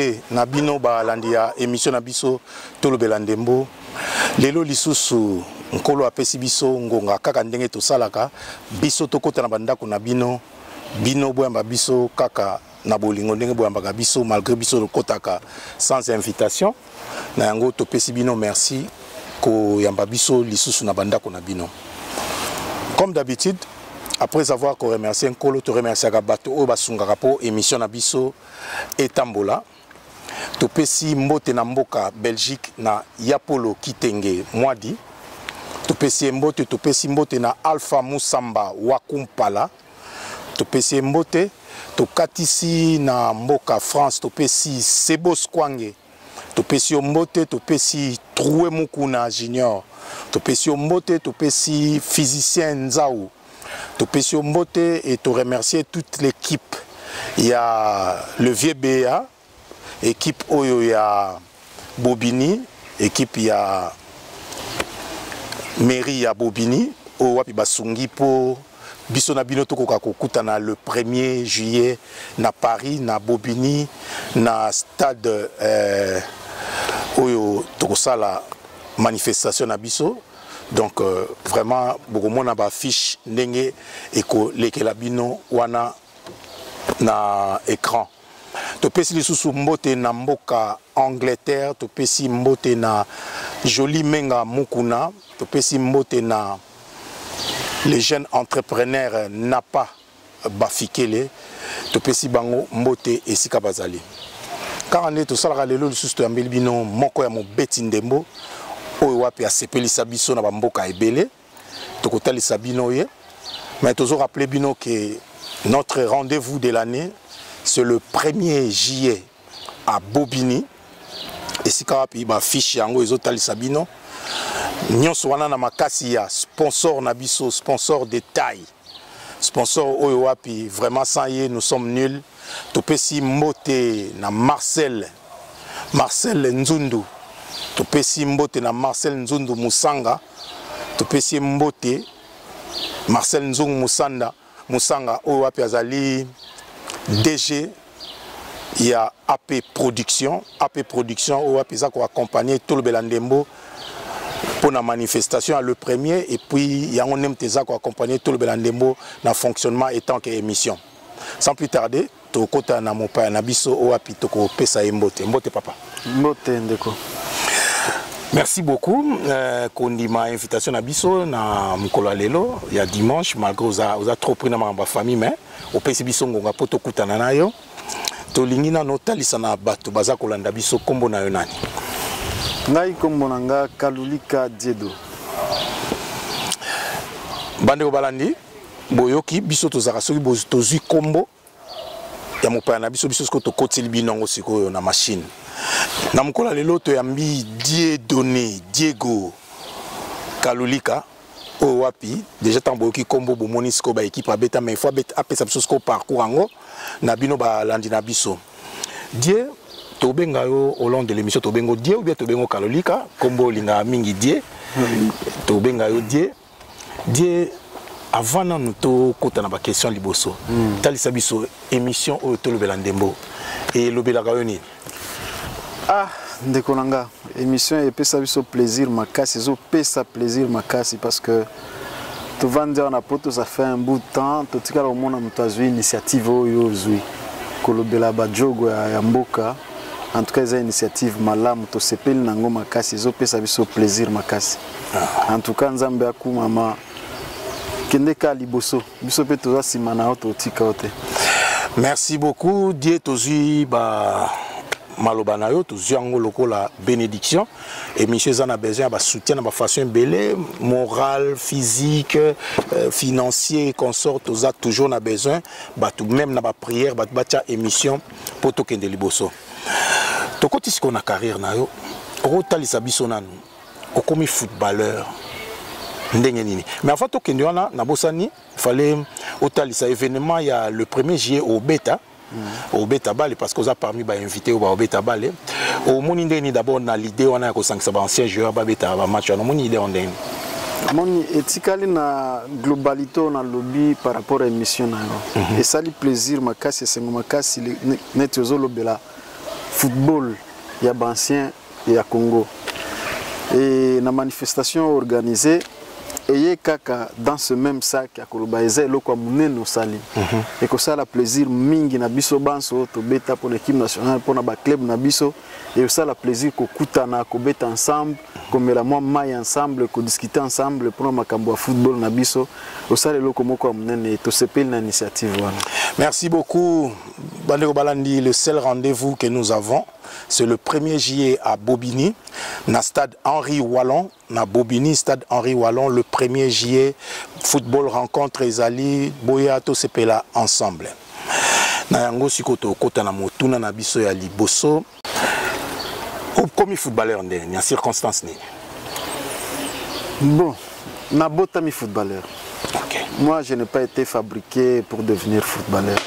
Bonjourné Nabino Balandia émission Nabiso Tolo Belandembo Lelo lisusu nkolo apesi biso ngonga kaka ndenge to salaka biso tokota na bandako na bino boyamba biso kaka na bolingo ndenge boyamba biso malgré biso lokotaka sans invitation na yango topesi bino merci ko yamba biso lisusu na bandako na bino. Comme d'habitude, après avoir remercié Nkolo, te remercier Gabato o basungaka po émission na biso etambola. Topesi mbote na mboka Belgique na Yapolo Kitenge Mwadi. Topesi mbote na Alpha Musamba Wakumpala. Topesi mbote tokatisi na mboka France. Topesi Sebos Kwange. Topesi mbote topesi Troué Mukuna Junior. Topesi mbote topesi physicien Nzao. Topesi mbote et te remercier toute l'équipe. Il y a le vieux BA, équipe Oyo, il y a Bobini, équipe il y a Mairie à Bobini, Owapi Basungi po biso na bino tokoka kokutana le 1er juillet na Paris na Bobini na stade Oyo tokosala manifestation na biso. Donc vraiment beaucoup monde a affiche ndenge eko lekela bino wana na écran. Topesi lisusu mbote na mboka Angleterre, topesi mbote na Joli Menga Mukuna, topesi mbote na les jeunes entrepreneurs Napa Bafikele, topesi bango mbote esika bazali. Car on est tout ça lelo lisusu to yambeli bino moko ya mobeti ndembo oyo wapi asepelisa biso na bamboka ebele tokotalisa bino ye. Mais toujours rappeler bino que notre rendez-vous de l'année, c'est le 1er juillet à Bobini. Et si kawapi ba fiche yango ezotali sabino. Nyonso wana na makasi ya sponsor na biso, sponsor de taille. Sponsor oyo wapi vraiment sans ye nous sommes nuls. Topesi mbote na Marcel Nzundu. Topesi mbote na Marcel Nzundu Musanga. Topesi mbote Marcel Nzungu Musanga oyo wapi azali DG, il y a AP Production oyo wapi za ko accompagner tout le Belandembo pour la manifestation le 1er et puis yango nemte za ko accompagner tout le Belandembo na fonctionnement étant que émission. Sans plus tarder, tokota na mopa na biso oyo wapi toko pesa mbote papa. Mbote ndeko. Merci beaucoup. Kondima invitation à biso na mukolo lelo ya dimanche malgré oza trop pris na ma famille mais au pesi biso ngonga poto kutana nayo to lingina no talisa na bato baza kolanda biso kombo na yo nani. Ngai kombo nanga Kalulika Diedo. Bande balandi boyoki biso tozaka soki tozui kombo ya mopaya na biso sko to koteli binongo sikoyo na machine. Na mukolo lelo to yambi Diego Kalulika o wapi déjà tambo ki kombo bomoni sko ba équipe abeta mais faut abeta apesa biso sko parcours ango na bino ba landi na biso. Die to benga yo au long de l'émission to bengo Die ou bien to bengo Kalulika kombo linga mingi Die to benga yo Die avant nous to kota na ba question liboso talisa biso émission o to lobela ndembo et lobela ka yo ni. Ah, ndeko nanga émission et pesa biso plaisir makasi zo pesa plaisir makasi parce que to vendre na poto ça fait un bout de temps to tikala au monde mutazui initiative oyo zui kolobela ba jogo ya mboka en tout cas c'est initiative malamu to sepeli nango makasi zo pesa biso plaisir makasi. En tout cas nzambe aku mama kendeka liboso biso pe to za simana auto tika ote. Merci beaucoup Die tozui ba malobana yo tuziango lokola bénédiction et monsieur Zana besoin ba soutien ba façon belé moral physique financier consort toza toujours na besoin ba tout même na ba prière ba tia émission pour to kende liboso to koti siko na carrière na yo o talisa biso nanu o komi footballeur ndenge nini mais avant to kende wana na bosani fallait o talisa événement il y a le 1er juillet au Beta au Beta Bale parce que vous avez parmi ba invité au Beta Bale au moni ndeni d'abord na l'idée on a ko sangisa ba ancien joueur ba Beta ba match on moni idée on ndeni moni etikali na globalité on a lobby par rapport à émission na et ça li plaisir makasi sengo makasi net yozolo bela football, il y a ancien et à Congo. Et la manifestation organisée, et kaka dans ce même sac à Kolobaïze, le Kwamune no sali. Et que ça la plaisir mingi na biso banso to beta pour l'équipe nationale pour na club na biso et ça la plaisir ko kutana ko beta ensemble, ko mela moi mai ensemble, ko discuter ensemble pour makambo football na biso. Au ça le loko moko amune to sepel na initiative wana. Merci beaucoup Bandeko Balandi. Le seul rendez-vous que nous avons, c'est le 1er juillet à Bobigny, na stade Henri Wallon, na Bobigny, stade Henri Wallon, le 1er juillet, football rencontre ezali, boya to sepela ensemble. Na yango sikoto kota na motuna na biso ya liboso. Comme footballeur ndé, ni en circonstance ni. Bon, na botami footballeur. Okay. Moi, je n'ai pas été fabriqué pour devenir footballeur.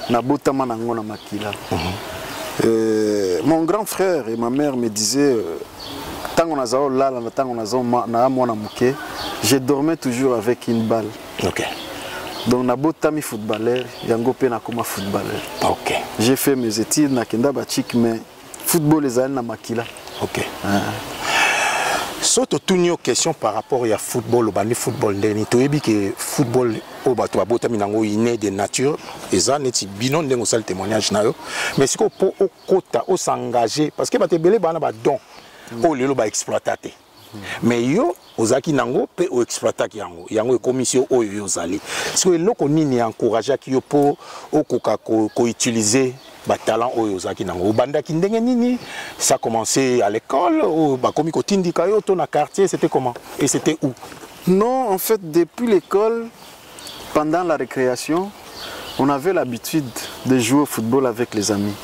Na botama nango na makila. Mon grand frère et ma mère me disaient je dormais toujours avec une balle. Okay. Donc nabotami footballeur, yango pe nakoma footballeur. Okay. J'ai fait mes études na kenda bachik mais football ezali na makila. OK. Soto tunyo question par rapport à football, au bandi football ndeni to yebi que football o bato botami nango inné de nature eza neti binon ndengo sal témoignage na yo mais siko po o kota o s'engager parce que batebele bana ba don o lelo ba exploiter mais yo ozaki nango pe o exploiter yango e commission oyo yo zali siko eloko nini encourager ki yo po o koka ko utiliser ba talent oyo ozaki nango bandaki ndenge nini ça a commencé à l'école ou ba komi ko tindika yo to na quartier c'était comment et c'était où? Non, en fait depuis l'école pendant la récréation on avait l'habitude de jouer au football avec les amis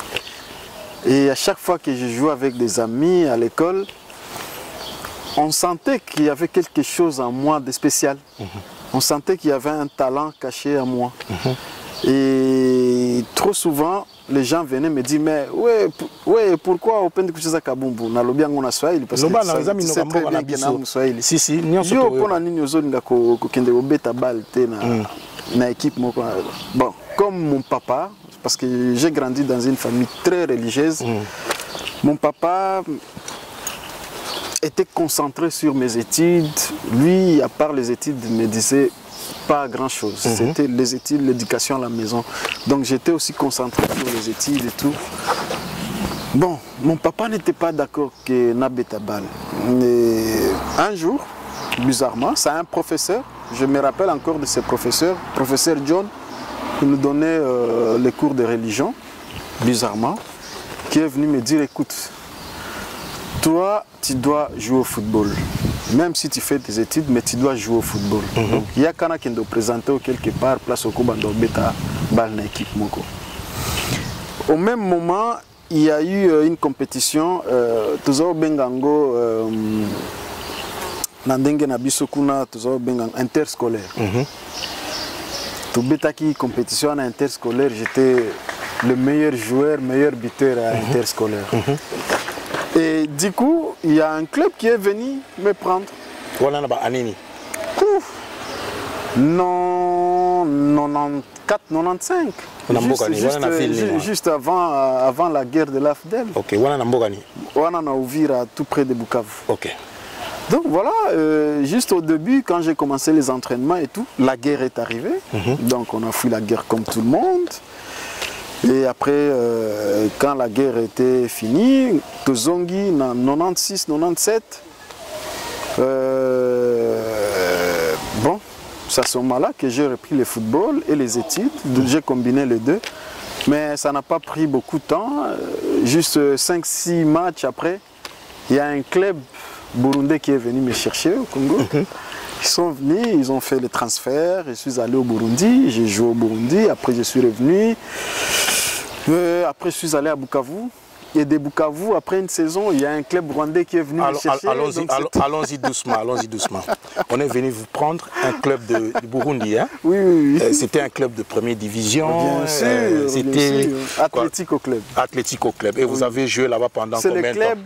et à chaque fois que je jouais avec des amis à l'école on sentait qu'il y avait quelque chose en moi de spécial. On sentait qu'il y avait un talent caché en moi. Et trop souvent, les gens venaient me dire mais ouais pourquoi au peine de kucheza kabumbu na lobi yango na Swahili parce que c'est très bien que na Swahili. Si si, nyonso yo pona nini ozolinga ko kende obeta balle te na équipe moko. Bon, comme mon papa parce que j'ai grandi dans une famille très religieuse. Mon papa était concentré sur mes études. Lui, à part les études, me disait pas grand-chose. C'était les études, l'éducation à la maison. Donc j'étais aussi concentré sur les études et tout. Bon, mon papa n'était pas d'accord que Nabeta balle. Un jour, bizarrement, c'est un professeur, je me rappelle encore de ce professeur, professeur John, qui nous donnait les cours de religion, bizarrement, qui est venu me dire, écoute, toi, tu dois jouer au football. Même si tu fais tes études, mais tu dois jouer au football. Donc, il y a quelqu'un qui doit présenter quelque part, place au Kubando Beta, balle équipe Moko. Au même moment, il y a eu une compétition, toujours Bengango, Nandenge Nabisokuna, toujours Bengango, interscolaire. Tout Beta qui compétition en interscolaire, j'étais le meilleur joueur, meilleur buteur à interscolaire. Et du coup, il y a un club qui est venu me prendre. Non, 94, 95. Juste avant la guerre de l'AFDEL. Ok, on a ouvert tout près de Bukavu. Ok. Donc voilà, juste au début, quand j'ai commencé les entraînements et tout, la guerre est arrivée. Donc on a fui la guerre comme tout le monde. Et après, quand la guerre était finie, Tozongi, en 96-97, bon, c'est à ce moment-là que j'ai repris le football et les études. J'ai combiné les deux. Mais ça n'a pas pris beaucoup de temps. Juste 5-6 matchs après, il y a un club burundais qui est venu me chercher au Congo. Ils sont venus, ils ont fait le transfert. Je suis allé au Burundi, j'ai joué au Burundi. Après, je suis revenu. Après, je suis allé à Bukavu. Et de Bukavu, après une saison, il y a un club rwandais qui est venu me chercher. Allons-y doucement, allons-y doucement. On est venu vous prendre un club du Burundi. Hein? Oui. C'était un club de première division. Bien sûr. C'était Atlético Club. Atlético Club. Et vous avez joué là-bas pendant combien de temps? C'est le club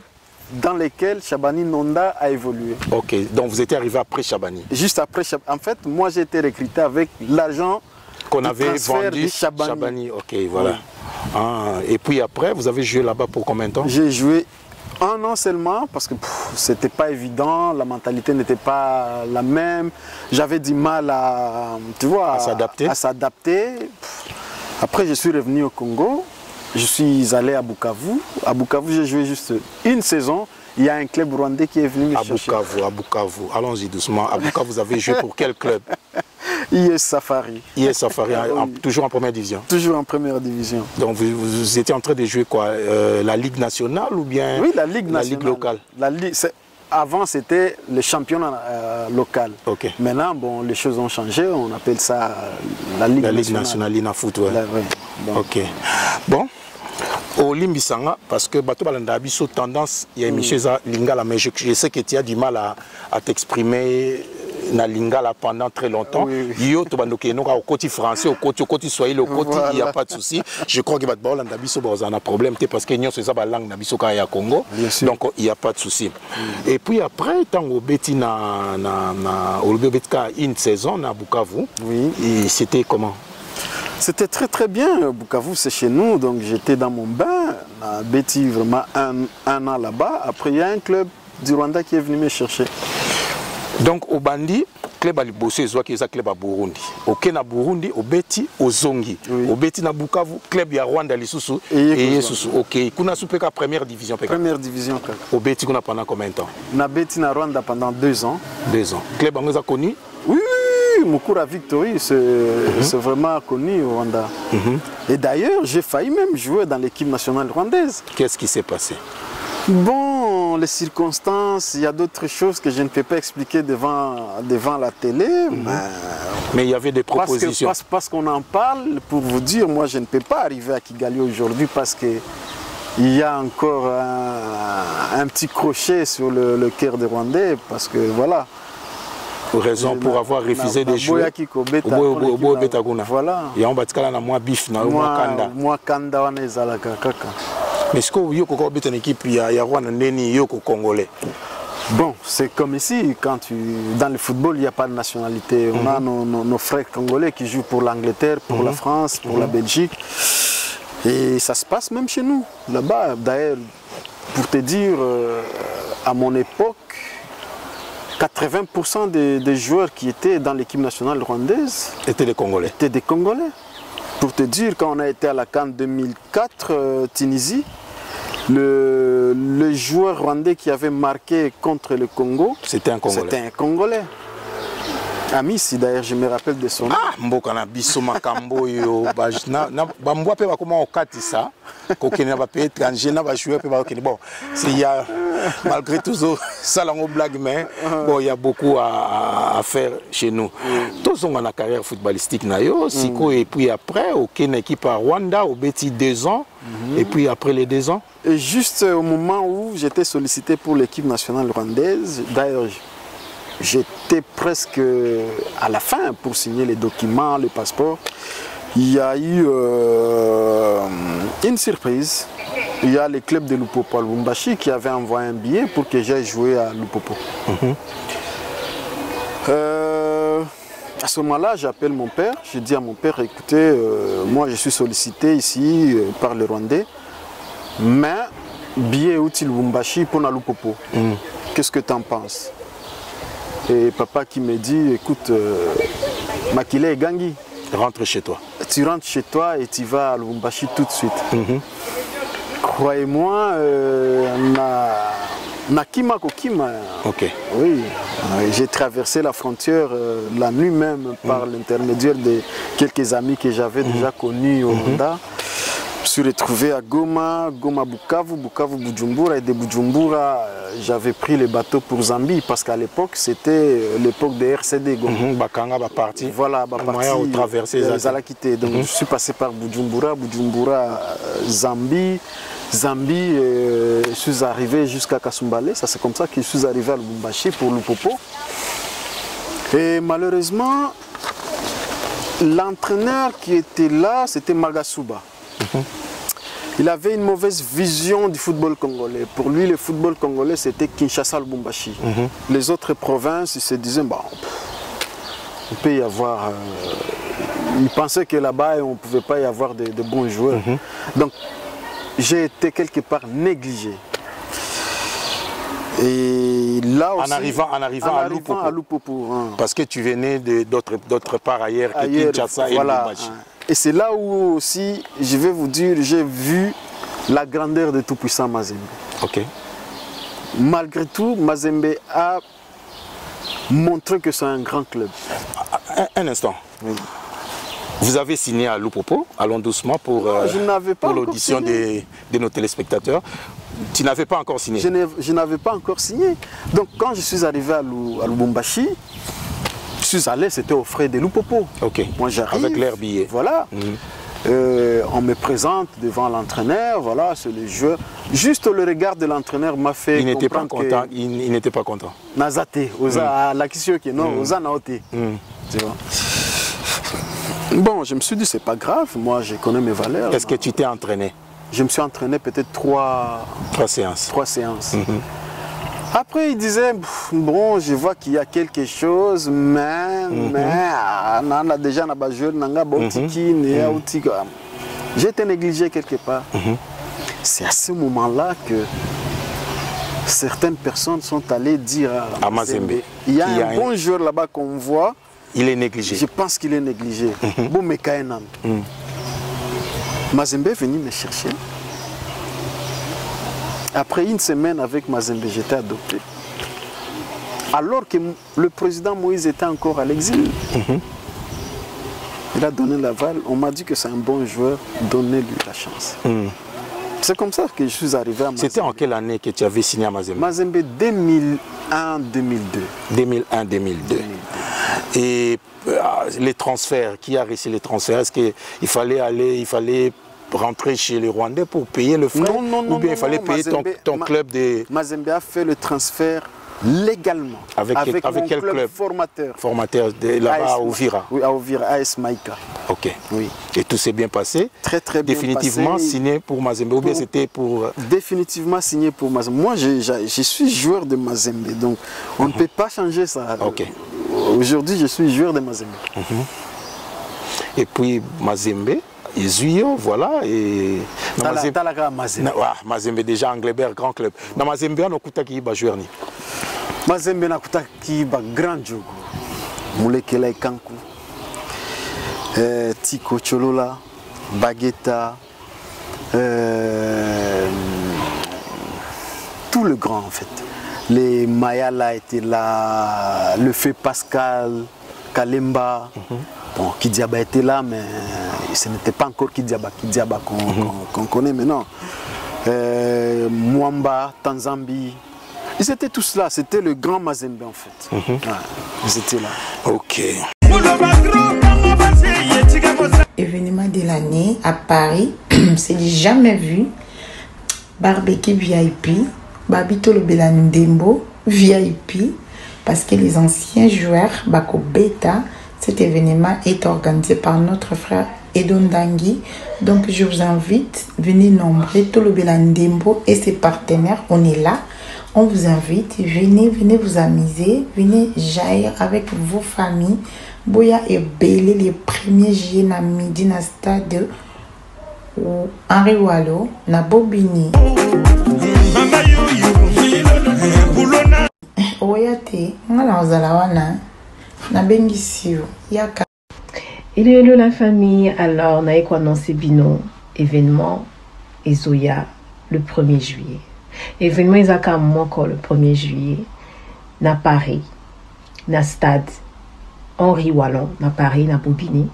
dans lequel Chabani Nonda a évolué. Ok, donc vous étiez arrivé après Chabani? Juste après Chabani. En fait, moi j'ai été recruté avec l'argent qu'on avait vendu Chabani. Ok, voilà. Ah, et puis après, vous avez joué là-bas pour combien de temps? J'ai joué 1 an seulement parce que c'était pas évident, la mentalité n'était pas la même. J'avais du mal à, tu vois, à s'adapter. Après, je suis revenu au Congo. Je suis allé à Bukavu. À Bukavu, j'ai joué juste 1 saison. Il y a un club rwandais qui est venu me chercher. À Bukavu. Allons-y doucement. À Bukavu, vous avez joué pour quel club? IS Safari. IS Safari, toujours en première division? Toujours en première division. Donc vous étiez en train de jouer quoi? La Ligue nationale ou bien oui, la Ligue nationale. La Ligue locale? Avant, c'était le championnat local. Okay. Maintenant, bon, les choses ont changé. On appelle ça la Ligue nationale. La Ligue nationale, l'INAFOOT, ouais. Oui. Bon. Ok. Bon. Au Limbisanga, parce que Bato Balandabiso tendance, il y a une chose à Lingala, mais je sais que tu as du mal à t'exprimer na Lingala pendant très longtemps. Yo, tu vas au côté français, au côté swahili, au côté, il n'y a pas de souci. Je crois que Bato Balandabiso a un problème, parce que nous, c'est ça la langue Nabiso Kaya Congo. Donc, il n'y a pas de souci. Et puis après, tant au Beti na une saison à Bukavu, c'était comment? C'était très bien. Bukavu, c'est chez nous, donc j'étais dans mon bain. À Beti, vraiment un an là-bas. Après, il y a un club du Rwanda qui est venu me chercher. Donc, au Bandi, club à Liboso, il y a un club à Burundi. Au Kenya, Burundi, au Beti, au Zongi. Au Beti, na Bukavu, club à Rwanda, Lisusu. Et Lisusu. Ok. Kuna Soupeka, première division. Première division. Au Beti, kuna pendant combien de temps? Na Beti, na Rwanda pendant 2 ans. 2 ans. Club à vous a connu? Oui. Mukura Victory, c'est vraiment connu au Rwanda. Et d'ailleurs, j'ai failli même jouer dans l'équipe nationale rwandaise. Qu'est-ce qui s'est passé? Bon, les circonstances, il y a d'autres choses que je ne peux pas expliquer devant la télé. Mais il y avait des propositions. Parce qu'on en parle, pour vous dire, moi je ne peux pas arriver à Kigali aujourd'hui parce qu'il y a encore un petit crochet sur le cœur des Rwandais. Parce que voilà. Raison pour avoir refusé de jouer au Betaguna. Voilà. Il y a un batikala na moi bif na moi kanda. Moi kanda wana ezalaka kaka. Mais est-ce que vous avez une équipe ya Rwanda neni yoko congolais? Bon, c'est comme ici, dans le football, il n'y a pas de nationalité. On a nos frères congolais qui jouent pour l'Angleterre, pour la France, pour la Belgique. Et ça se passe même chez nous, là-bas. D'ailleurs, pour te dire, à mon époque, 80% des joueurs qui étaient dans l'équipe nationale rwandaise étaient des Congolais. Étaient des Congolais. Pour te dire, quand on a été à la CAN 2004, Tunisie, le joueur rwandais qui avait marqué contre le Congo, c'était un Congolais. C'était un Congolais. Amici, d'ailleurs, je me rappelle de son nom. Ah, mboka na biso makambo yo ba mbwa pe ba comment okatisa ko kenya ba pe étranger na ba joueur pe ba okeni bon il y a malgré tout ça la blague mais bon il y a beaucoup à faire chez nous. Tous on a une carrière footballistique na yo siko et puis après aucune équipe à Rwanda au Beti 2 ans et puis après les 2 ans et juste au moment où j'étais sollicité pour l'équipe nationale rwandaise, d'ailleurs j'étais presque à la fin pour signer les documents, les passeports. Il y a eu une surprise. Il y a le club de Lupopo à Lubumbashi qui avait envoyé un billet pour que j'aille jouer à Lupopo. À ce moment-là, j'appelle mon père. Je dis à mon père, écoutez, moi je suis sollicité ici par le Rwandais, mais billet utile Lubumbashi pour Lupopo. Qu'est-ce que tu en penses? Et papa qui me dit, écoute, Makile et Gangi. Rentre chez toi. Tu rentres chez toi et tu vas à Lubumbashi tout de suite. Croyez-moi, Nakima Kokima. Ok. Oui, j'ai traversé la frontière la nuit même par l'intermédiaire de quelques amis que j'avais déjà connus au Rwanda. Je suis retrouvé à Goma, Bukavu, Bujumbura, et de Bujumbura, j'avais pris le bateau pour Zambie parce qu'à l'époque, c'était l'époque de RCD Goma. Bakanga va partir. Voilà, traverser Zalakité. Donc je suis passé par Bujumbura, Zambie, je suis arrivé jusqu'à Kasumbale. Ça c'est comme ça que je suis arrivé à Lubumbashi pour Lupopo. Et malheureusement, l'entraîneur qui était là, c'était Magasuba. Il avait une mauvaise vision du football congolais. Pour lui, le football congolais, c'était Kinshasa, Lubumbashi. Les autres provinces, ils se disaient, bah, il peut y avoir Ils pensaient que là-bas, on ne pouvait pas y avoir de bons joueurs. Donc, j'ai été quelque part négligé. Et là aussi, en arrivant à Lupopo. Parce que tu venais d'autre part ailleurs que Kinshasa et Lubumbashi. Et c'est là où aussi, je vais vous dire, j'ai vu la grandeur de tout-puissant Mazembe. Ok. Malgré tout, Mazembe a montré que c'est un grand club. Un instant. Oui. Vous avez signé à Lupopo, allons doucement pour l'audition de nos téléspectateurs. Tu n'avais pas encore signé? Je n'avais pas encore signé. Donc quand je suis arrivé à Lubumbashi, je suis allé, c'était aux frais de Lupopo. Ok. Moi j'arrive. Avec l'air billet. Voilà. On me présente devant l'entraîneur, voilà, c'est le joueur. Juste le regard de l'entraîneur m'a fait comprendre que... Il n'était pas content. Nazate, la question qui est non, osa naote. Tu vois. Bon, je me suis dit, c'est pas grave, moi je connais mes valeurs. Est-ce que tu t'es entraîné? Je me suis entraîné peut-être trois séances. Après, il disait, bon, je vois qu'il y a quelque chose, mais on a déjà j'ai été négligé quelque part. C'est à ce moment-là que certaines personnes sont allées dire à Mazembe, il y a un bon joueur là-bas qu'on voit. Il est négligé. Je pense qu'il est négligé. Mazembe est venu me chercher. Après une semaine avec Mazembe, j'étais adopté. Alors que le président Moïse était encore à l'exil. Il a donné l'aval. On m'a dit que c'est un bon joueur, donnez-lui la chance. C'est comme ça que je suis arrivé à Mazembe. C'était en quelle année que tu avais signé à Mazembe? Mazembe 2001-2002. 2001-2002. Et les transferts, qui a réussi les transferts? Est-ce qu'il fallait rentrer chez les Rwandais pour payer le frais? Non, ou bien il fallait payer ton club de... Mazembe a fait le transfert légalement. Avec quel club? Formateur là-bas à Ouvira. Oui, à Ouvira, AS Maïka. Ok. Oui. Et tout s'est bien passé? Très bien définitivement passé. Signé pour Mazembe ou bien c'était pour... Définitivement signé pour Mazembe. Moi, je suis joueur de Mazembe, donc on ne peut pas changer ça. Ok. Aujourd'hui, je suis joueur de Mazembe. Et puis Mazembe, Izuyo, voilà. Et Mazembe déjà Anglebert, grand club. Dans Mazembe, on a qui va jouer. Mazembe na kutaki ba grand jogo. Mulekela Kanku. Tiko Cholola, Baguetta, tout le grand en fait. Les Mayala étaient là, le fait Pascal, Kalemba. Bon, Kidiaba était là, mais ce n'était pas encore Kidiaba qu'on connaît maintenant. Mwamba, Tanzambi. Ils étaient tous là, c'était le grand Mazembe en fait. Ils étaient là. Ok. Événement de l'année à Paris, c'est jamais vu. Barbecue VIP, Babito le Belandembo VIP, parce que les anciens joueurs, Bako Beta, cet événement est organisé par notre frère Edon Dangui. Donc je vous invite, venez nombreux, tout le Belandembo et ses partenaires, on est là. On vous invite, venez vous amuser, venez jaillir avec vos familles. Boya et Belé les premiers juillet na midi na stade Henri Wallo na Bobigny. Oyate, ngala ozala wana na bengisio yaka. Hello la famille, alors na eko annoncer bino événement Ezoya le 1er juillet. Événement Izaka Moko le 1er juillet na Paris, na stade Henri Wallon, na Paris, na Bobigny,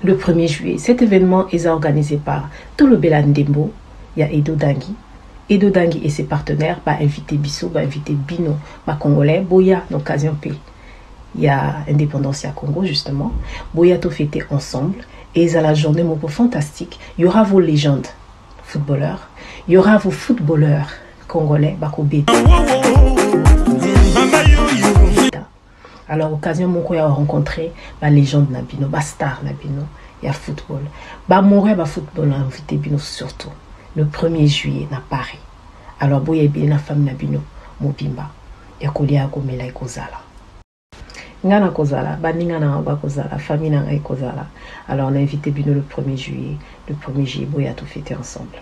le 1er juillet. Cet événement est organisé par tout le Belandembo, il y a Edo Dangui. Edo Dangui et ses partenaires, bah invité Bisso, bah invité Bino, bah Congolais, Boya, l'occasion P. Il y a Indépendance à Congo justement. Boya tout fêté ensemble. Et ils ont la journée mon fantastique. Il y aura vos légendes footballeurs. Il y aura vos footballeurs congolais, Bako Beta. Alors, occasion, mon a rencontré la légende Nabino, la star Nabino, il y a football. Bah, mon rêve à football, invité Bino surtout, le 1er juillet, à Paris. Alors, boye bien la femme Nabino, Mobimba, et Kolia Gomela et Kozala. ngana kozala baninga na ba kozala famille na ngai kozala. Alors on a invité Bino le 1er juillet. Le 1er juillet boya tout fêter ensemble.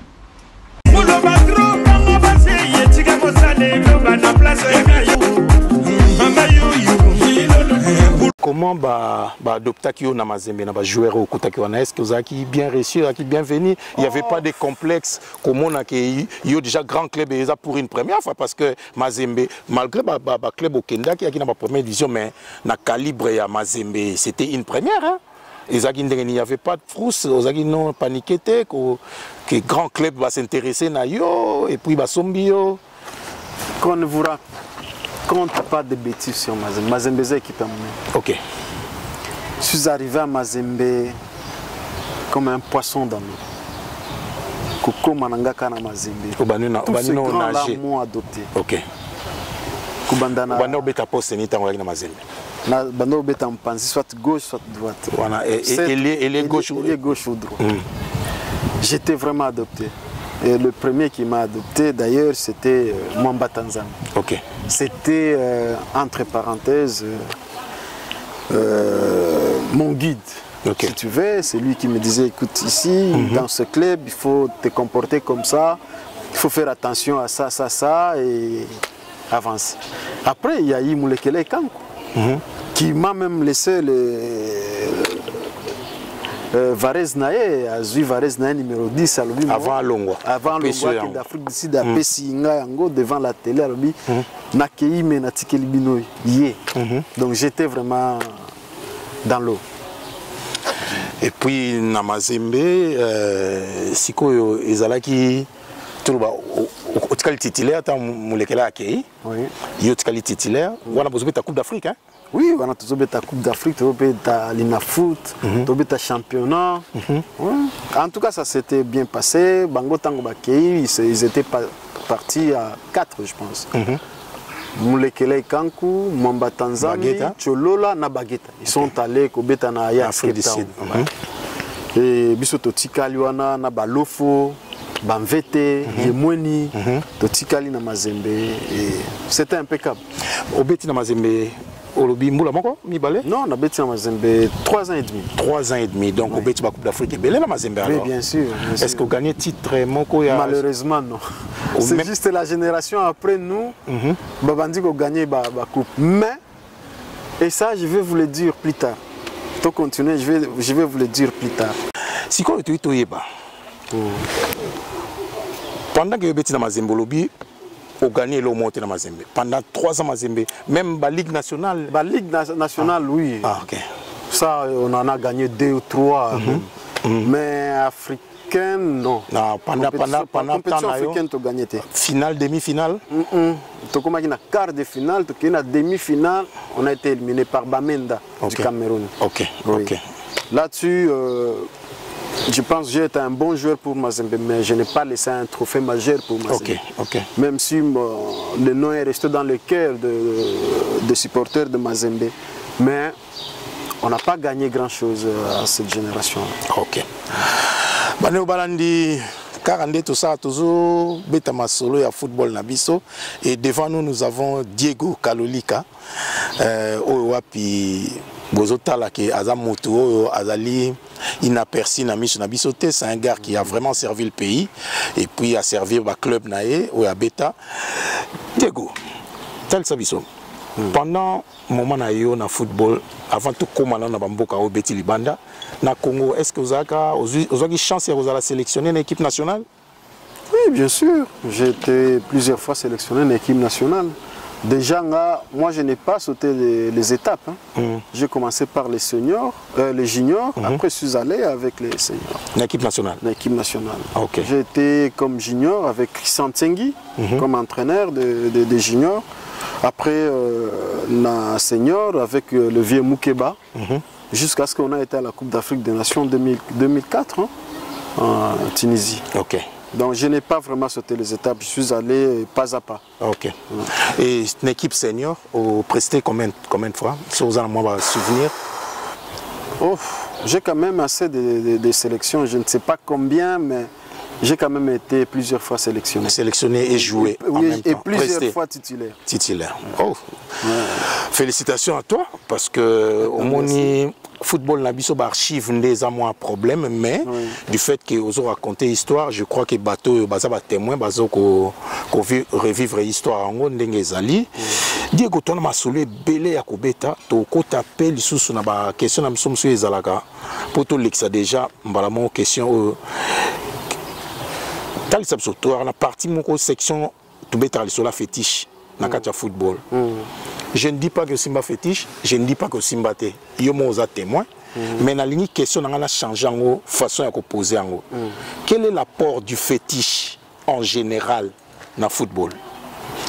Comment adopter qui on a Mazembe na joueur au Kotaki wana, est-ce que vous avez bien reçu, qui bien venu, il n'y avait pas de complexe comme on a qui y a déjà grand club et ça pour une première fois parce que Mazembe malgré ba club au Kenda qui a na première division mais na calibre ya Mazembe c'était une première hein. Il n'y avait pas de frousse, ils n'ont paniqué que grand club va s'intéresser na yo et puis ba sombio. Qu'on ne vous raconte pas de bêtises sur Mazembe. Mazembe est équipe à moi. Ok. Je suis arrivé à Mazembe comme un poisson dans l'eau. Koko manangaka na Mazembe. Tous ces grands-là m'ont adopté. Ok. Kubandana. Banda obeta poste ni tango na Mazembe. Na banda obeta mpanzi soit gauche soit droite. Voilà. Et les gauche ou droite. J'étais vraiment adopté. Et le premier qui m'a adopté d'ailleurs c'était Mwamba Tanzania. Ok. C'était entre parenthèses mon guide. Okay. Si tu veux, c'est lui qui me disait écoute ici dans ce club il faut te comporter comme ça, il faut faire attention à ça, ça, ça et avancer. Après il y a eu Moulekele Kankou qui m'a même laissé Varese Naé, Azui Varese Naé numéro 10 à l'objet. Avant Longwa. Avant Longwa, d'Afrique du Sud, à Pessinga, Yango, devant la télé, à l'objet. Nakei, mais Natikeli Binoy. Donc j'étais vraiment dans l'eau. Et puis, na Mazembe, Siko Ezalaki, Otikali titulaire, tant Moulekele Akei. Oui. Yotikali titulaire. Voilà, vous avez ta Coupe d'Afrique, hein? Oui, on a toujours la Coupe d'Afrique, la Lina Foot, le championnat. En tout cas, ça s'était bien passé. Bango Tango Bakei, ils étaient partis à 4, je pense. Moulekele Kankou, Mwamba Tanzania, Cholola, Nabageta. Ils sont allés au Betana Afrique du Sud. Et Bisoto Tikaliwana, Nabalofo, Bamvete, Yemweni, Totikali na Mazembe. C'était impeccable. Au Betina Mazembe. Non, on a bêti à Mazembe 3 ans et demi. 3 ans et demi, donc on a bêti la Coupe d'Afrique et Belé la Mazembe alors. Oui, bien sûr. Est-ce qu'on gagne titre Malheureusement, non. C'est juste la génération après nous, Babandi qui a gagné la Coupe. Mais, et ça, je vais vous le dire plus tard. Pour continuer, je vais vous le dire plus tard. Si on est tout pendant que vous bêti la Mazembe, au gagner le monté dans Mazembe. Pendant 3 ans Mazembe, même la Ligue nationale. La Ligue nationale, oui. Ah, ok. Ça, on en a gagné 2 ou 3. Mais africaine, non. Non, pendant compétition africaine, tu as gagné. Finale, demi-finale. Tu as gagné quart de finale, tu as gagné demi-finale. On a été éliminé par Bamenda du Cameroun. Ok, oui. Ok. Là-dessus, je pense que j'ai été un bon joueur pour Mazembe, mais je n'ai pas laissé un trophée majeur pour Mazembe. Ok. Même si le nom est resté dans le cœur des supporters de Mazembe. Mais on n'a pas gagné grand-chose à cette génération. Ok. Bane Balandi, 42 tout ça, toujours beta masolo ya football nabiso. Et devant nous, nous avons Diego Kalolika. Owapi Bozotala qui Azamoto Azali inaperçu na miso na bisoté, c'est un gars qui a vraiment servi le pays et puis a servi le club naé ou à Beta. Diego, tel sabiso. Pendant moment na yo na football, avant tout commander na bamboka au Beti Libanda, na Congo, est-ce que vous avez chance de vous sélectionner une équipe nationale? Oui, bien sûr. J'ai été plusieurs fois sélectionné en équipe nationale. Déjà, moi, je n'ai pas sauté les étapes. J'ai commencé par les seniors, les juniors. Après, je suis allé avec les seniors. L'équipe nationale? L'équipe nationale. Okay. J'ai été comme junior avec Christian Tsengi, comme entraîneur des juniors. Après, la senior avec le vieux Moukeba. Jusqu'à ce qu'on ait été à la Coupe d'Afrique des Nations 2004 en Tunisie. Ok. Donc je n'ai pas vraiment sauté les étapes, je suis allé pas à pas. Ok. Et une équipe senior, au presté combien de fois? Si vous avez un souvenir? Oh, j'ai quand même assez de sélections, je ne sais pas combien, mais J'ai quand même été plusieurs fois sélectionné. Sélectionné et joué en même temps. Et plusieurs fois titulaire. Titulaire. Oh. Ouais. Félicitations à toi parce que au Moni football n'a pas d'archives des un problème, mais du fait que vous avez raconté l'histoire, je crois que bateau bazaba témoin bazo ko revivre l'histoire en ndenge ezali. Diego tona masole belé ya kobeta to ko t'appelle sous na ba question na mso mso ezalaka pour to lexa déjà mbala mon question tal sabsotoire na partie mon section to beta sur la fétiche na katia football. Je ne dis pas que Simba fétiche, je ne dis pas que Simba té. Yo mo za témoin, mais na ligne question na changer en façon à poser en. Quel est l'apport du fétiche en général dans le football?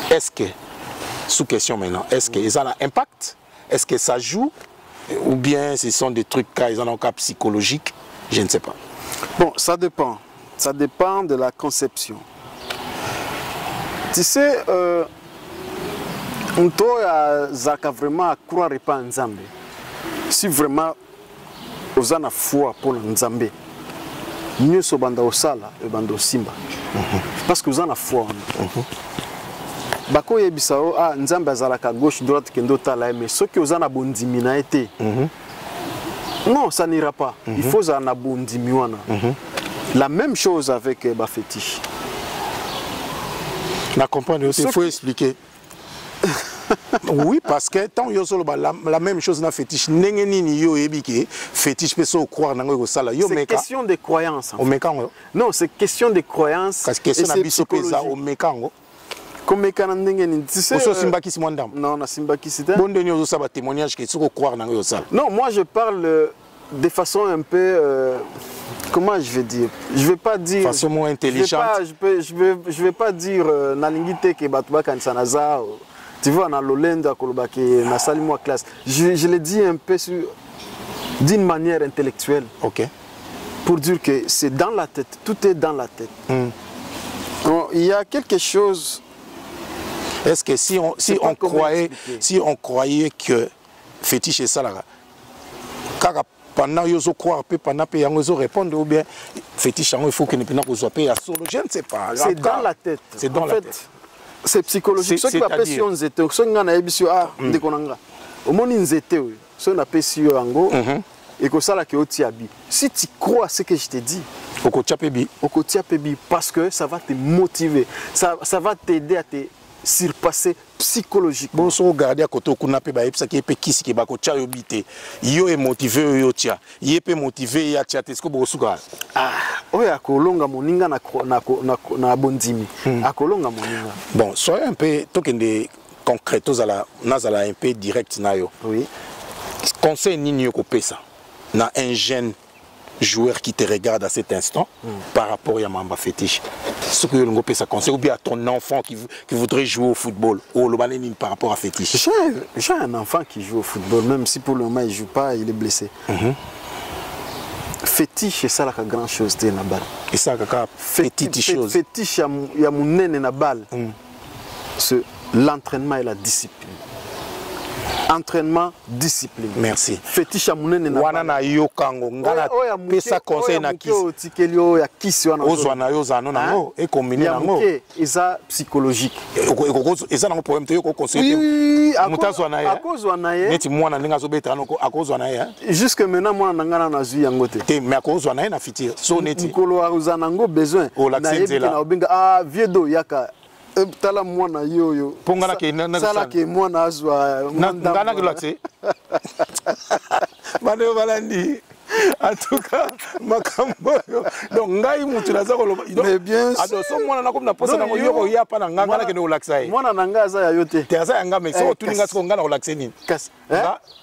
Est-ce que sous question maintenant, est-ce que ça a un impact? Est-ce que ça joue ou bien ce sont des trucs ils ont un cas psychologique? Je ne sais pas. Bon, ça dépend. Ça dépend de la conception. Tu sais, on doit vraiment croire pas en Nzambe. Si vraiment vous avez foi pour Nzambe, mieux so banda osala et banda simba. Parce que vous avez foi. Bako yebisao ah Nzambe azalaka gauche droite kendo tala mais ce que vous avez bondimi na été. Non, ça n'ira pas. Il faut en bondimi wana. La même chose avec ba fétiche. La comprendre, il faut expliquer. Oui, parce que tant la même chose dans fétiche, fétiche peut se croire dans sala. C'est question de croyance. Non, c'est question de croyance. Parce que c'est psychologique. Comme tu sais. Non, non, moi je parle de façon un peu comment je vais dire, je vais pas dire de façon moins intelligente. Je vais pas dire nalingite ke batuba kansanaza. Tu vois, dans l'Olenda, dans Salimo classe, je le dis un peu d'une manière intellectuelle. Ok. Pour dire que c'est dans la tête, tout est dans la tête. Donc, il y a quelque chose. Est-ce que si on croyait que fétiche est ça là, pendant qu'ils croient pendant qu'ils répondent ou bien fétiche il faut que ne soit pas solo, je ne sais pas. C'est dans la tête. C'est dans la tête. C'est psychologique. Ce qui appelle si on zete, ce qui a émission ah dekonanga. Au moins on zete, ce qu'on appelle si ango et que ça là que otiabi. Si tu crois ce que je te dis, okotiapebi parce que ça va te motiver, ça va t'aider à te surpasser psychologiquement. Bon, si on regarde à côté kuna pe ba epsa ki pe kisi ki ba ko tia yobite. Yo est motivé yo tia. Yé pe motivé ya tia tesko bo suka. Ah, oya akolonga moninga na bondimi. Akolonga moninga. Bon, soyez un peu tokende concretos à la nazala un peu direct na yo. Oui. Conseil nini yo ko pesa na un jeune joueur qui te regarde à cet instant par rapport à Mamba fétiche. Ce que vous pouvez conseiller ou bien à ton enfant qui voudrait jouer au football ou le banane par rapport à fétiche. J'ai un enfant qui joue au football, même si pour le moment il ne joue pas, il est blessé. Fétiche, c'est ça la grande chose de la balle. Et ça, petite chose. Fétiche, il y a mon nez na balle. L'entraînement et la discipline. Entraînement, discipline. Merci. Fétiche à mon nez na wana na yo kango ngala pesa conseil na kisi. Tikeli ya kisi wana. Ozwana yo zano na ngo e combiner na ngo. Eza psychologique. Eza na problème te yo ko conseiller. Oui, mutazwa na ye. Akozwa na ye. Neti mwana ndinga zo beta noko akozwa na ye. Jusque maintenant mwana ngana na zui yango te. Te mais akozwa na ye na fitir. So neti. Nkolo azana ngo besoin. Na ye na obenga ah viedo yaka. Tala mwana yoyo. Pongana ke na sala ke mwana azwa ngana ke lakse. Bane balandi. En tout cas, makambo yo. Donc ngai mutu naza ko loba. Mais bien sûr. Ado so mwana na ko na posa na yo ya pa na ngana ke no laksa ye. Mwana na ngaza ya yote. Te aza yanga mais so tuninga so ngana ko lakse nini. Kasi.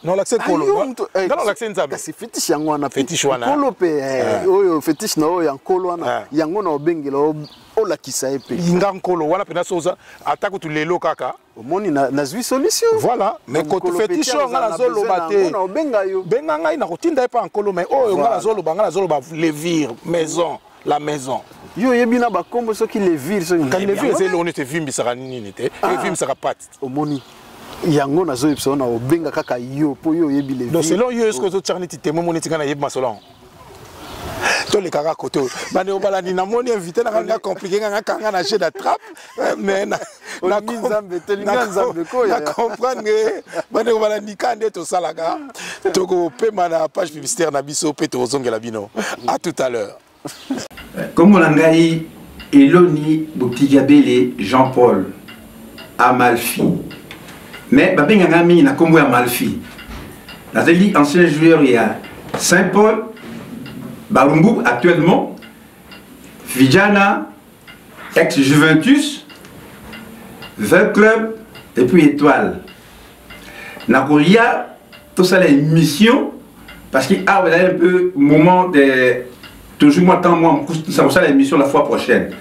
No lakse kolo. Ngana lakse nzabe. Kasi fétiche yango wana fétiche wana. Kolo pe oyo fétiche na oyo yankolo wana. Yango na obengela ola kisa epe. Inga nkolo wana pena soza atako tu lelo kaka. Omoni na zui solution. Voilà, mais quand tu fais fétiche ngana zolo baté. Na obenga yo. Benga ngai na kotinda pa nkolo mais oyo ngana zolo ba levir maison, la maison. Yo yebina ba kombo soki levir so quand levir c'est l'on te vimbi saka nini te. Et vimbi saka pat. Omoni yango na zo yipso na obenga kaka yo po yo yebi levir. Donc selon yo est-ce que zo charniti te momoni tingana yeb masolon. tous les caras côté bande au balani na moni invité na nga compliqué nga kanga na jeu d'attrape mais na nzambe telinga nzambe ko ya comprendre bande au balani kande to salaga toko pema na page publicitaire na biso pe to zongela bino à tout à l'heure. Comme on l'a dit, Eloni Boutigabele Jean-Paul Amalfi. Mais Babenganga mi na kombo Amalfi. La zeli ancien joueur il y a Saint-Paul, Barumbu actuellement, Vijana, ex-Juventus, 20 clubs et puis Étoile. Nakolia, tout ça les missions parce qu'il y a un peu moment de toujours moi tant moi ça ça l'émission la fois prochaine.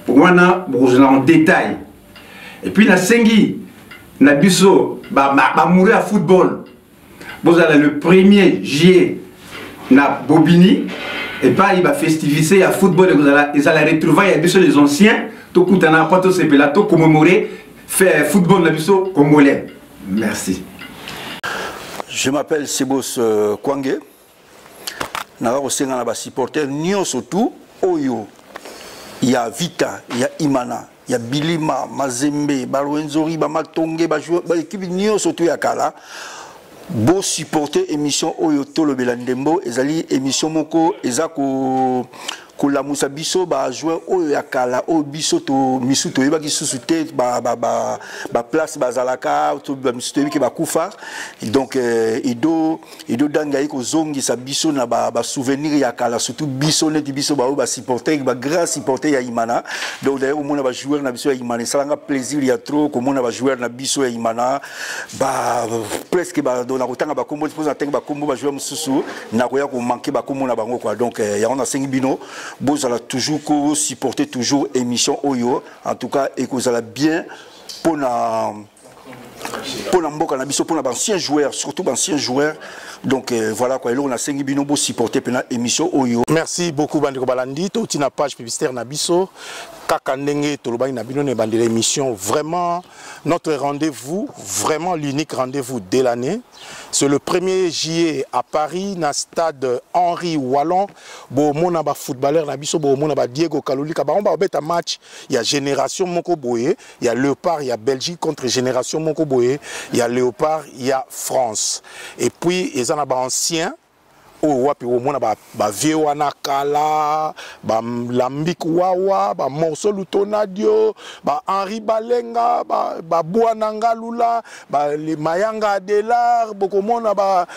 Pour moi na en détail. Et puis la Sengi, na biso ba mourir à football. Vous allez le 1er juillet na Bobigny et pas il va festiviser à football ils allaient retrouver biso les anciens tout coutana pas tout ces plateaux commémorer faire football na biso congolais. Merci. Je m'appelle Sebos Kwangé. Naga kosenga na ba supporter nyo surtout oyo ya Vita, ya Imana, ya Bilima, Mazembe, Balwenzori, ba Matonge, ba joueur ba équipe nyo surtout ya kala. Bo supporter émission oyo tolo belandembo ezali émission moko ezako la Moussa Bisso ba joueur oyo ya kala o biso to misuto yeba ki susute ba place bazalaka to ba misuto yebi ke ba kufa donc ido dangai ko zongi sa biso na ba souvenir ya kala surtout biso net biso ba supporter ba grand supporter ya Imana donc d'ailleurs au mona ba joueur na biso ya Imana salanga plaisir ya trop ko mona ba joueur na biso ya Imana ba presque ba dona kotanga ba kombo pour atteindre ba kombo ba joueur mususu na ko ya ko manquer ba kombo na bango quoi donc ya on a 5 bino. Vous allez toujours supporter toujours émission Oyo. En tout cas, et que vous allez bien pour la mboka na biso pour l'ancien joueur, surtout l'ancien joueur. Donc voilà quoi, on a 5 binobo supporter pour l'émission Oyo. Merci beaucoup Bandeko Balandi, toute une page publicitaire na biso. Kakandenge tolobani na bino ne bandi l'émission vraiment notre rendez-vous, vraiment l'unique rendez-vous de l'année. C'est le 1er juillet à Paris, na stade Henri Wallon. Bo mona ba footballeur na biso, bo mona ba Diego Kalulika. Ba on ba beta match, il y a Génération Moko Boye, il y a Léopard, il y a Belgique contre Génération Moko Boye, il y a Léopard, il y a France. Et puis ils en a ba ancien o wapi o mona ba vieux wana kala ba lambik wawa ba morceau lutonadio ba Henri Balenga ba Bouananga Lula ba le Mayanga Delar bokomona ba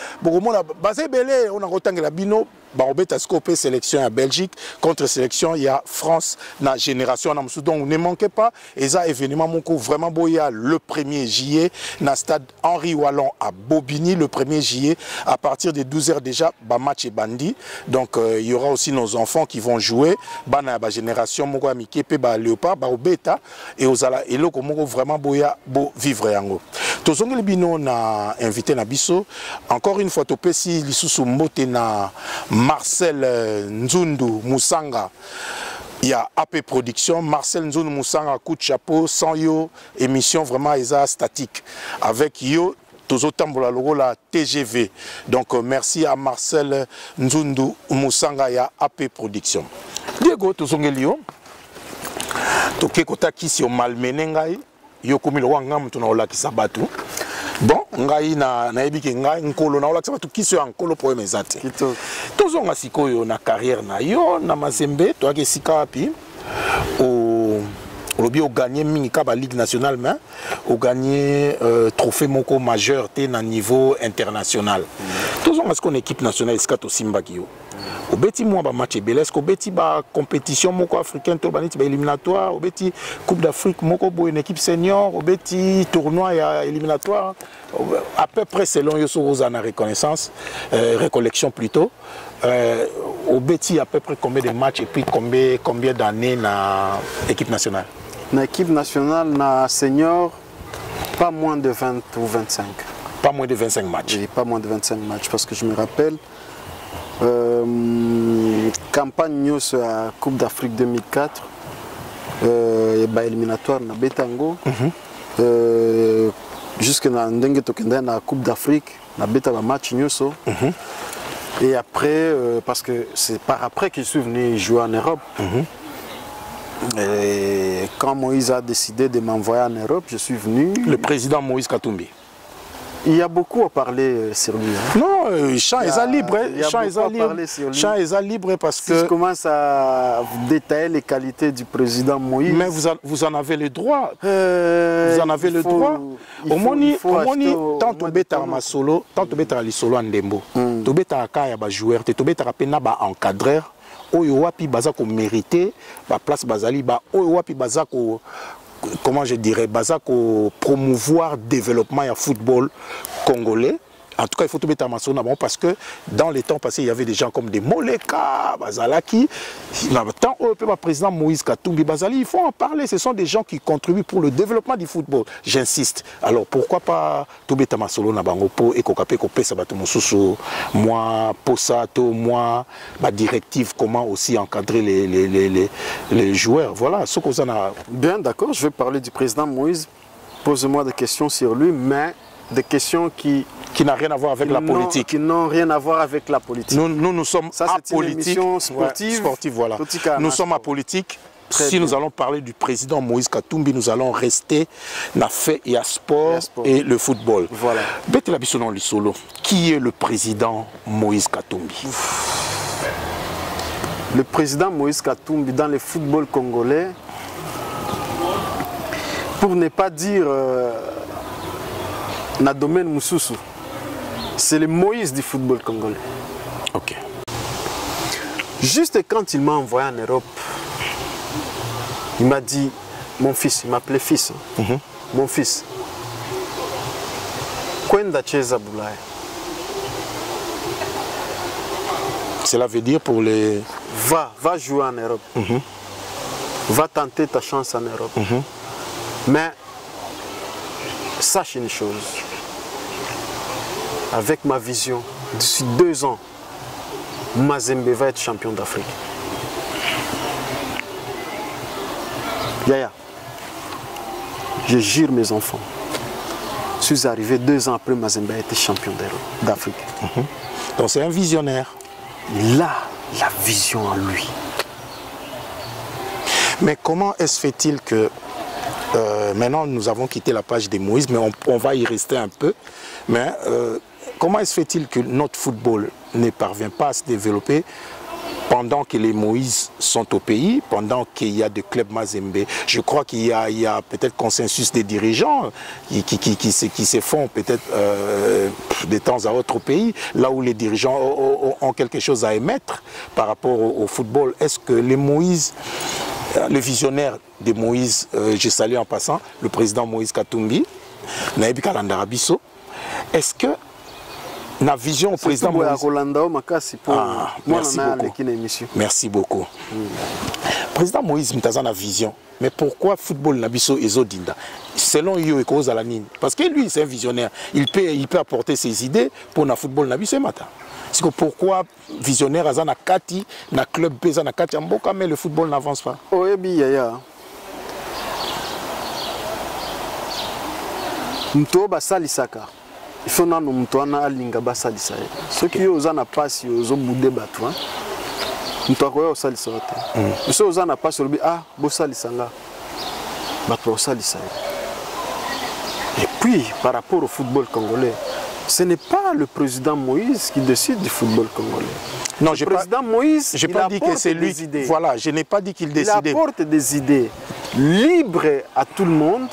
sebele on a rotangela bino ba obeta scopé sélection à Belgique contre sélection il y a France na génération na musu donc ne manquez pas et ça événement moko vraiment boya le 1er juillet na stade Henri Wallon à Bobigny le 1er juillet à partir de 12h déjà ba match et bandi donc il y aura aussi nos enfants qui vont jouer bana ba génération moko amike pe ba Léopard ba obeta et ozala eloko moko vraiment boya bo vivre yango tozongeli bino na invité na biso encore une fois topesi lisusu mbote na Marcel Nzundu Moussanga, il y a AP Production, Marcel Nzundu Moussanga, coup de chapeau, sans yo, émission vraiment statique. Avec yo, Tozotambola logo la TGV. Donc merci à Marcel Nzundu Moussanga, il y a AP Production. Diego Tozongelio, Toke Kota Kisi o malmenengai, yo komilo wangam tunaola kisabatu. Bon, ngai na ebiki ngai nkolo na olakisa batu kiso ya nkolo poème ezate. Tozonga sikoyo na carrière na yo na Mazembe to ake sika wapi o lobi o gagner mingi ka ba Ligue nationale mais o gagner trophée moko majeur te na niveau international. Tozonga ce qu'on équipe nationale sika to simba kiyo. Obeti moi ba match belesque obeti ba compétition moko africaine to baniti ba éliminatoire obeti Coupe d'Afrique moko bo une équipe senior obeti tournoi ya éliminatoire à peu près selon Yoso Rosana reconnaissance récollection plutôt obeti à peu près combien de matchs et puis combien d'années na équipe nationale. Na équipe nationale na senior pas moins de 20 ou 25. Pas moins de 25 matchs. Oui, pas moins de 25 matchs parce que je me rappelle campagne news à Coupe d'Afrique 2004 et éliminatoire na Betango jusqu'à na ndenge tokenda na Coupe d'Afrique na beta ba match news Et après, parce que c'est par après que je suis venu jouer en Europe. Et quand Moïse a décidé de m'envoyer en Europe, je suis venu. Le président Moïse Katumbi. Il y a beaucoup à parler sur lui. Hein. Non, champ est libre. Champ est libre parce que... Si je commence à détailler les qualités du président Moïse... Mais vous en avez le droit. Vous en avez le droit. Au moins, tant que vous êtes solo, tant que vous êtes solo en Dembo, vous êtes un joueur, vous êtes un encadreur, oyo wapi baza ko mériter ba place bazali ba oyo wapi baza ko, comment je dirais, baza ko promouvoir développement ya football congolais. En tout cas, il faut tout mettre en maçon parce que dans les temps passés, il y avait des gens comme des Moleka, Bazalaki. Tant que le président Moïse Katumbi, Bazali, il faut en parler. Ce sont des gens qui contribuent pour le développement du football. J'insiste. Alors pourquoi pas tout mettre en maçon et qu'on sabato moi, Posato, moi, ma directive, comment aussi encadrer les joueurs. Voilà ce qu'on a. Bien, d'accord. Je vais parler du président Moïse. Pose-moi des questions sur lui, mais des questions qui n'ont rien à voir avec la politique. Qui n'ont rien à voir avec la politique. Nous sommes apolitiques. Sportive. Voilà. Nous sommes apolitiques. Si nous allons parler du président Moïse Katumbi, nous allons rester dans fait et à sport et le football. Voilà. Qui est le président Moïse Katumbi? Le président Moïse Katumbi dans le football congolais, pour ne pas dire na domaine Moussoussou, c'est le Moïse du football congolais. Ok. Juste quand il m'a envoyé en Europe, il m'a dit, mon fils, il m'appelait fils, mon fils, Kwenda Cheza Boulaye. Cela veut dire pour les... Va jouer en Europe. Va tenter ta chance en Europe. Mais sache une chose, avec ma vision, d'ici 2 ans, Mazembe va être champion d'Afrique. Yaya, je jure mes enfants, je suis arrivé 2 ans après Mazembe a été champion d'Afrique. Donc c'est un visionnaire. Il a la vision en lui. Mais comment est-ce fait-il que maintenant, nous avons quitté la page des Moïse, mais on va y rester un peu. Mais comment est-ce fait-il que notre football ne parvient pas à se développer pendant que les Moïse sont au pays, pendant qu'il y a des clubs Mazembe? Je crois qu'il y a peut-être consensus des dirigeants qui se font peut-être de temps à autre au pays, là où les dirigeants ont quelque chose à émettre par rapport au football. Est-ce que les Moïse... Le visionnaire de Moïse, je salue en passant, le président Moïse Katumbi, Naïbi Kalandarabiso. Est-ce que la vision au président Moïse... Merci beaucoup. Merci beaucoup. Président Moïse Mtazan a vision. Mais pourquoi football Nabiso et Zodinda? Selon Yo et cause à la Nine. Parce que lui, c'est un visionnaire. Il peut apporter ses idées pour le football Nabiso et Mata. C'est que pourquoi visionnaire Azana Kati, na club Bezana Kati Amboka, mais le football n'avance pas? Oyebi Yaya. Mto basalisaka. Il faut que nous alinga basalisaye. Ceux qui ont na passe aux boude batwa. Mto akoya osalisaka. Ceux qui ont na passe obi bosalisanga. Batwa osalisaye. Et puis par rapport au football congolais, ce n'est pas le président Moïse qui décide du football congolais. Non, le président Moïse, je n'ai pas dit que c'est lui. Voilà, je n'ai pas dit qu'il décidait. Il apporte des idées libres à tout le monde,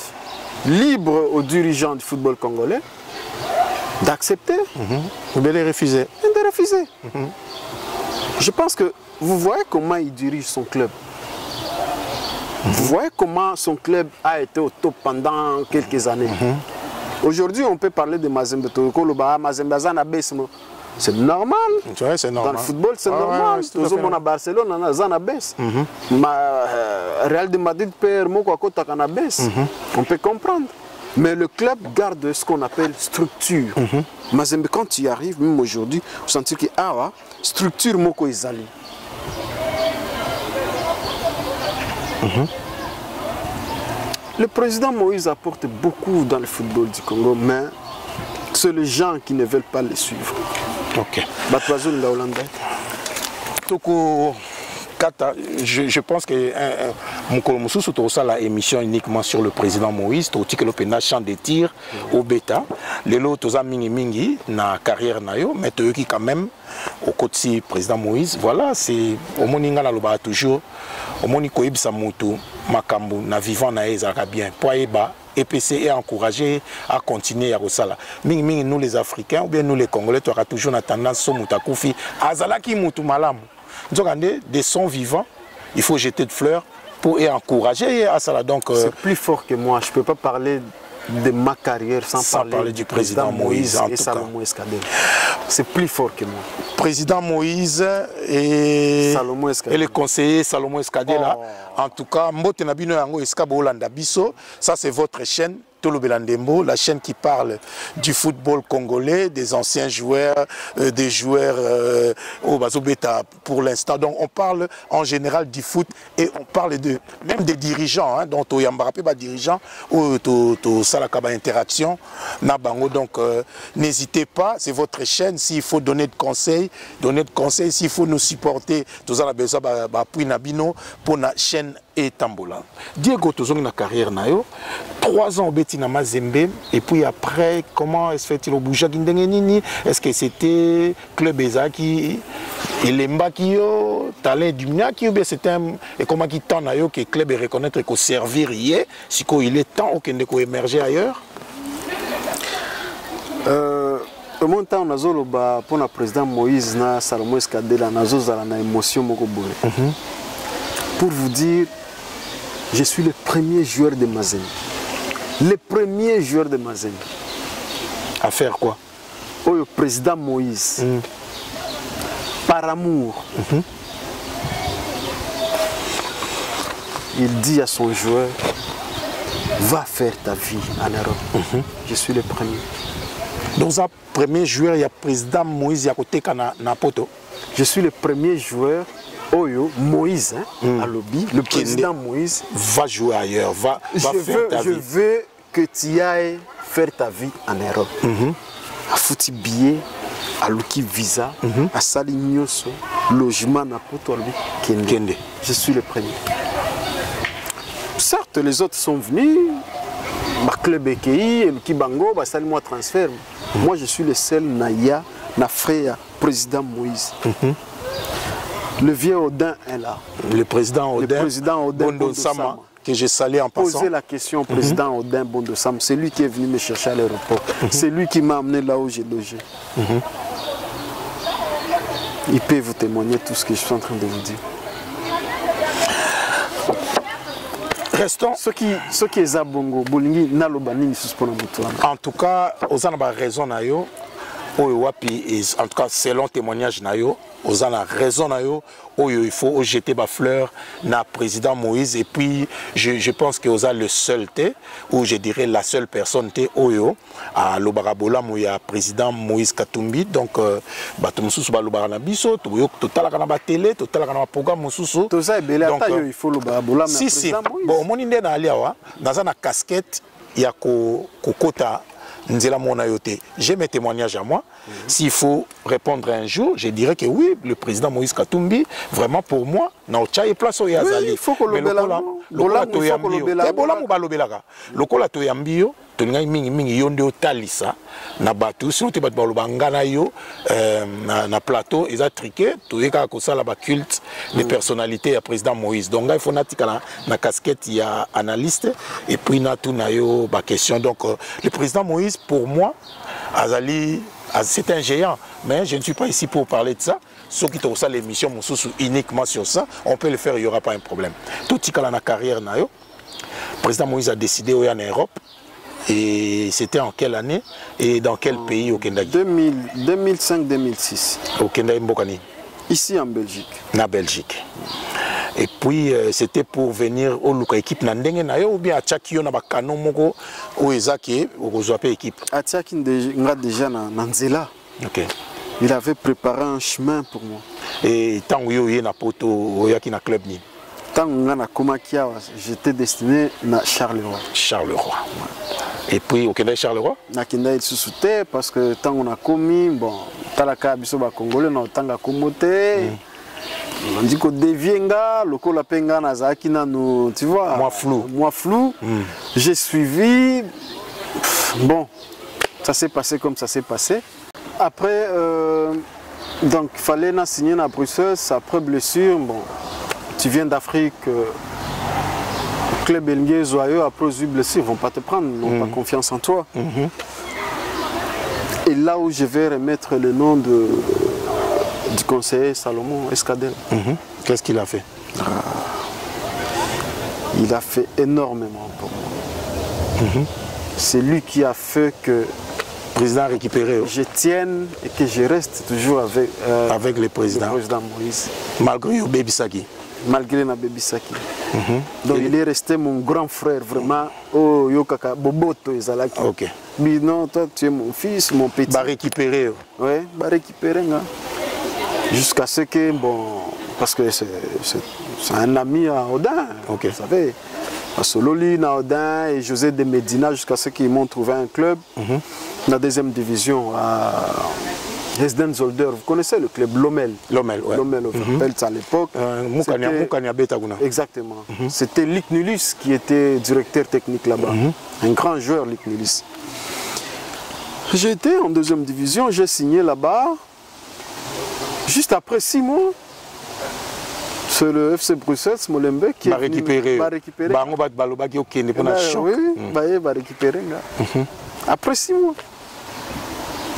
libres aux dirigeants du football congolais, d'accepter ou de les refuser. Et de refuser. Je pense que vous voyez comment il dirige son club. Vous voyez comment son club a été au top pendant quelques années. Aujourd'hui, on peut parler de Mazembe. C'est normal. C'est normal. Dans le football, c'est normal. Toujours à Barcelone, on a un baisse. Real de Madrid perd un baisse. On peut comprendre. Mais le club garde ce qu'on appelle structure. Mazembe, quand tu y arrives, même aujourd'hui, vous sentez que structure moko izali. Le président Moïse apporte beaucoup dans le football du Congo, mais c'est les gens qui ne veulent pas le suivre. Ok. Batoazo nga Hollande. Toko Kata, je pense que Mokolo Moussousou a la émission uniquement sur le président Moïse, tu que le champ de tir au bêta. Les lots ont mingi na carrière nayo, mais tu qui quand même au côté président Moïse. Voilà, c'est au moninga la loba toujours, au moniko ibsa mutu makambu na vivant na ezaka bien. Poieba EPC est encouragé à continuer à Rosala. Nous les Africains ou bien nous les Congolais, tu auras toujours la tendance à Moutakufi, Azalaki Moutou Malam. Des sons vivants, il faut jeter de fleurs pour encourager à ça. Donc, c'est plus fort que moi. Je ne peux pas parler de ma carrière sans parler du président Moïse et Salomon Escadé. C'est plus fort que moi. Président Moïse et le conseiller Salomon Escadé là. En tout cas, ça c'est votre chaîne. Tolo Belandembo, la chaîne qui parle du football congolais, des anciens joueurs, des joueurs au Bazobeta pour l'instant. Donc on parle en général du foot et on parle même des dirigeants, hein, dont Yambarapé ba dirigeant ou Salakaba Interaction, Nabango. Donc n'hésitez pas, c'est votre chaîne. S'il faut donner de conseils, s'il faut nous supporter, tout ça besoin d'appui Nabino pour la chaîne et Tambola. Diego Tozong na carrière nayo, 3 ans au Betina Mazembe, et puis après, comment est-ce fait-il au Bouja Gindengenini? Est-ce que c'était Club Ezaki, Elemba Kyo, Talent Dumnia qui ou bien c'était un. Et comment qui tend nayo que Club est reconnaître qu'au servir hier, si il est temps qu'il ne émerger ailleurs? Au moment où on a pour le président Moïse na Salomon Escadé, on a une émotion beaucoup. Pour vous dire, je suis le premier joueur de Mazembe. Le premier joueur de Mazembe. À faire quoi? Le président Moïse. Par amour. Il dit à son joueur, va faire ta vie en Europe. Je suis le premier. Dans un premier joueur, il y a le président Moïse, il y a côté na poto. Je suis le premier joueur. Oyo, Moïse, hein, à lobby, le président Moïse va jouer ailleurs, va faire ta vie. Je veux que tu ailles faire ta vie en Europe. À fouti billet, à Luki visa, à Salignoso, logement à Poto, Kende. Je suis le premier. Certes, les autres sont venus, ma club EKI, Luki Bango, moi transfert. Moi, je suis le seul Naya, na frère président Moïse. Le vieux Odin est là. Le président Odin Bondo Sama, que j'ai salé en passant. Posez la question au président Odin Bondo Sama. C'est lui qui est venu me chercher à l'aéroport. C'est lui qui m'a amené là où j'ai logé. Il peut vous témoigner tout ce que je suis en train de vous dire. Restons. Ce qui est Zabongo, Bolingi, Nalobani, en tout cas, aux en a raison, Nayo. En tout cas, selon témoignage Nayo, aux en a raison Nayo, il faut jeter ma fleur na président Moïse. Et puis, je pense que aux a le seul té, ou je dirais la seule personne té, Oyo, à l'Obarabola, où il y a président Moïse Katumbi. Donc, Batumsusu Balobara Biso, total à la télé, total à la programme Moussousou. Tout ça est belé, il faut l'Obarabola. Si. Bon, mon idée dans la casquette, il y a Kokota. J'ai mes témoignages à moi. S'il faut répondre un jour, je dirais que oui, le président Moïse Katumbi, vraiment pour moi, il place au Yazali. Il faut que le tolingai mingi mingi yonde otalisa na batu sinon te bat baloba ngana yo na plateau ils a triqué to yeka ko sala ba culte des personnalités ya président Moïse donc il faut natika na casquette ya analyste et puis na tout na yo ba question donc le président Moïse pour moi azali c'est un géant mais je ne suis pas ici pour parler de ça. Ceux qui ont l'émission uniquement sur ça, on peut le faire, il n'y aura pas un problème. Tout ce qui a la carrière, le président Moïse a décidé en Europe. Et c'était en quelle année et dans quel pays au Kenya? 2005-2006. Au Kenya Mbokani? Ici en Belgique. En Belgique. Et puis c'était pour venir au Luka équipe Nandenge Nayo ou bien à Tchakio na bakano moko ou ezaki au Zoapé équipe. À Tchaki déjà Nanzela. OK. Il avait préparé un chemin pour moi. Et tant que vous na poto oyaki na club ni. Tant que j'étais destiné à Charleroi. Charleroi. Et puis au Kenya Charleroi? Na Kenya il se soutait parce que tant qu'on a commis bon talaka biso ba congolais na otanga komote. On dit que devienga le col penga nazaki nanu, tu vois, moi flou. J'ai suivi. Bon, ça s'est passé comme ça s'est passé. Après donc il fallait signer à Bruxelles après blessure. Bon, tu viens d'Afrique, club belge joyeux après une blessure, ils vont pas te prendre, ils n'ont pas confiance en toi. Et là où je vais remettre le nom du conseiller Salomon Escadel. Qu'est-ce qu'il a fait? Il a fait énormément pour moi. C'est lui qui a fait que le président a récupéré. Je tienne et que je reste toujours avec le président Moïse. Malgré Baby Saki. Malgré na Baby Saki. Donc il est resté mon grand frère, vraiment. Oh, Yokaka, Boboto Ezalaki. Ok. Mais non, toi tu es mon fils, mon petit. Va récupérer. Oui, va récupérer. Jusqu'à ce que, bon, parce que c'est un ami à Odin, okay. Vous savez. Sololi, Naodin et José de Medina, jusqu'à ce qu'ils m'ont trouvé un club, la deuxième division à Hesden Zolder. Vous connaissez le club Lomel? Lomel, ouais. Lomel, à l'époque. Exactement. C'était Lick Nulis qui était directeur technique là-bas. Un grand joueur, Lick Nulis. J'ai été en deuxième division, j'ai signé là-bas. Juste après 6 mois, c'est le FC Bruxelles, Molembe, qui va récupérer. Va récupérer. Oui, va récupérer. Après 6 mois.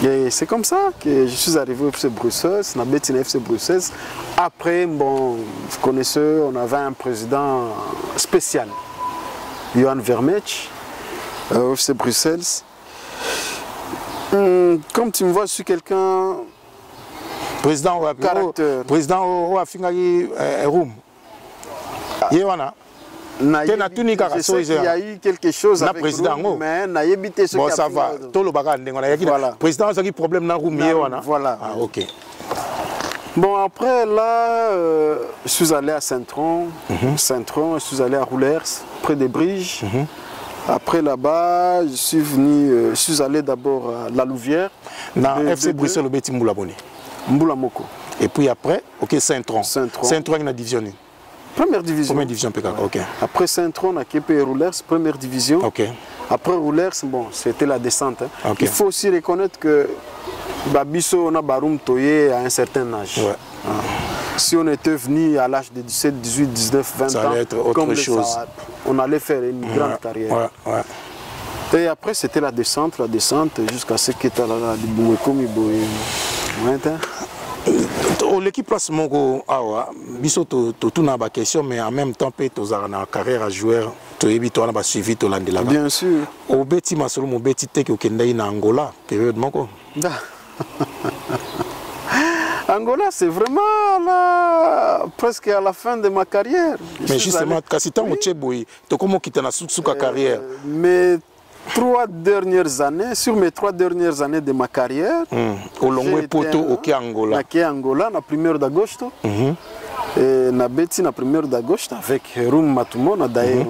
Et c'est comme ça que je suis arrivé au FC Bruxelles, on a bâti le FC Bruxelles. Après, bon, vous connaissez, on avait un président spécial, Johan Vermech, au FC Bruxelles. Comme tu me vois, je suis quelqu'un... Président président Afingari Room. Il y a eu quelque chose avec président Room, mais n'a évité ce bon, ça va. Tout le bagage voilà. Président a eu problème dans Room. Voilà. Ah, ok. Bon, après là, je suis allé à Saint-Tron. Saint-Tron, je suis allé à Roulers, près des Briges. Après là-bas, je suis allé d'abord à La Louvière. Dans FC Bruxelles, le Béti Mboulaboni. Mboulamoko. Et puis après, ok, Saint-Tron. Saint-Tron, il a divisionné. Première division. Première division, PK. Ok. Après Saint-Tron, on a Képé Roulers, première division. Ok. Après Roulers, bon, c'était la descente. Hein. Okay. Il faut aussi reconnaître que Babiso, on a Baroum Toye à un certain âge. Ouais. Si on était venu à l'âge de 17, 18, 19, 20 ça ans, allait être autre chose. On allait faire une grande carrière. Ouais. Et après, c'était la descente jusqu'à ce que tu as là, du Boumekoumi. L'équipe place Mongo, biso tout na ba question, mais en même temps, tu as une carrière à joueur, tu as suivi tout l'année là. Bien sûr. Au Beti Masolo, mon Beti Tek au Kenda in Angola, période Mongo. Angola, c'est vraiment là, presque à la fin de ma carrière. Mais justement, quand tu as tu as comment quitter la carrière? Mais 3 dernières années, sur mes 3 dernières années de ma carrière, au long poto au Angola. Angola, na 1er d'agosto. Et na beti na 1er d'agosto avec Roum Matumo. D'ailleurs,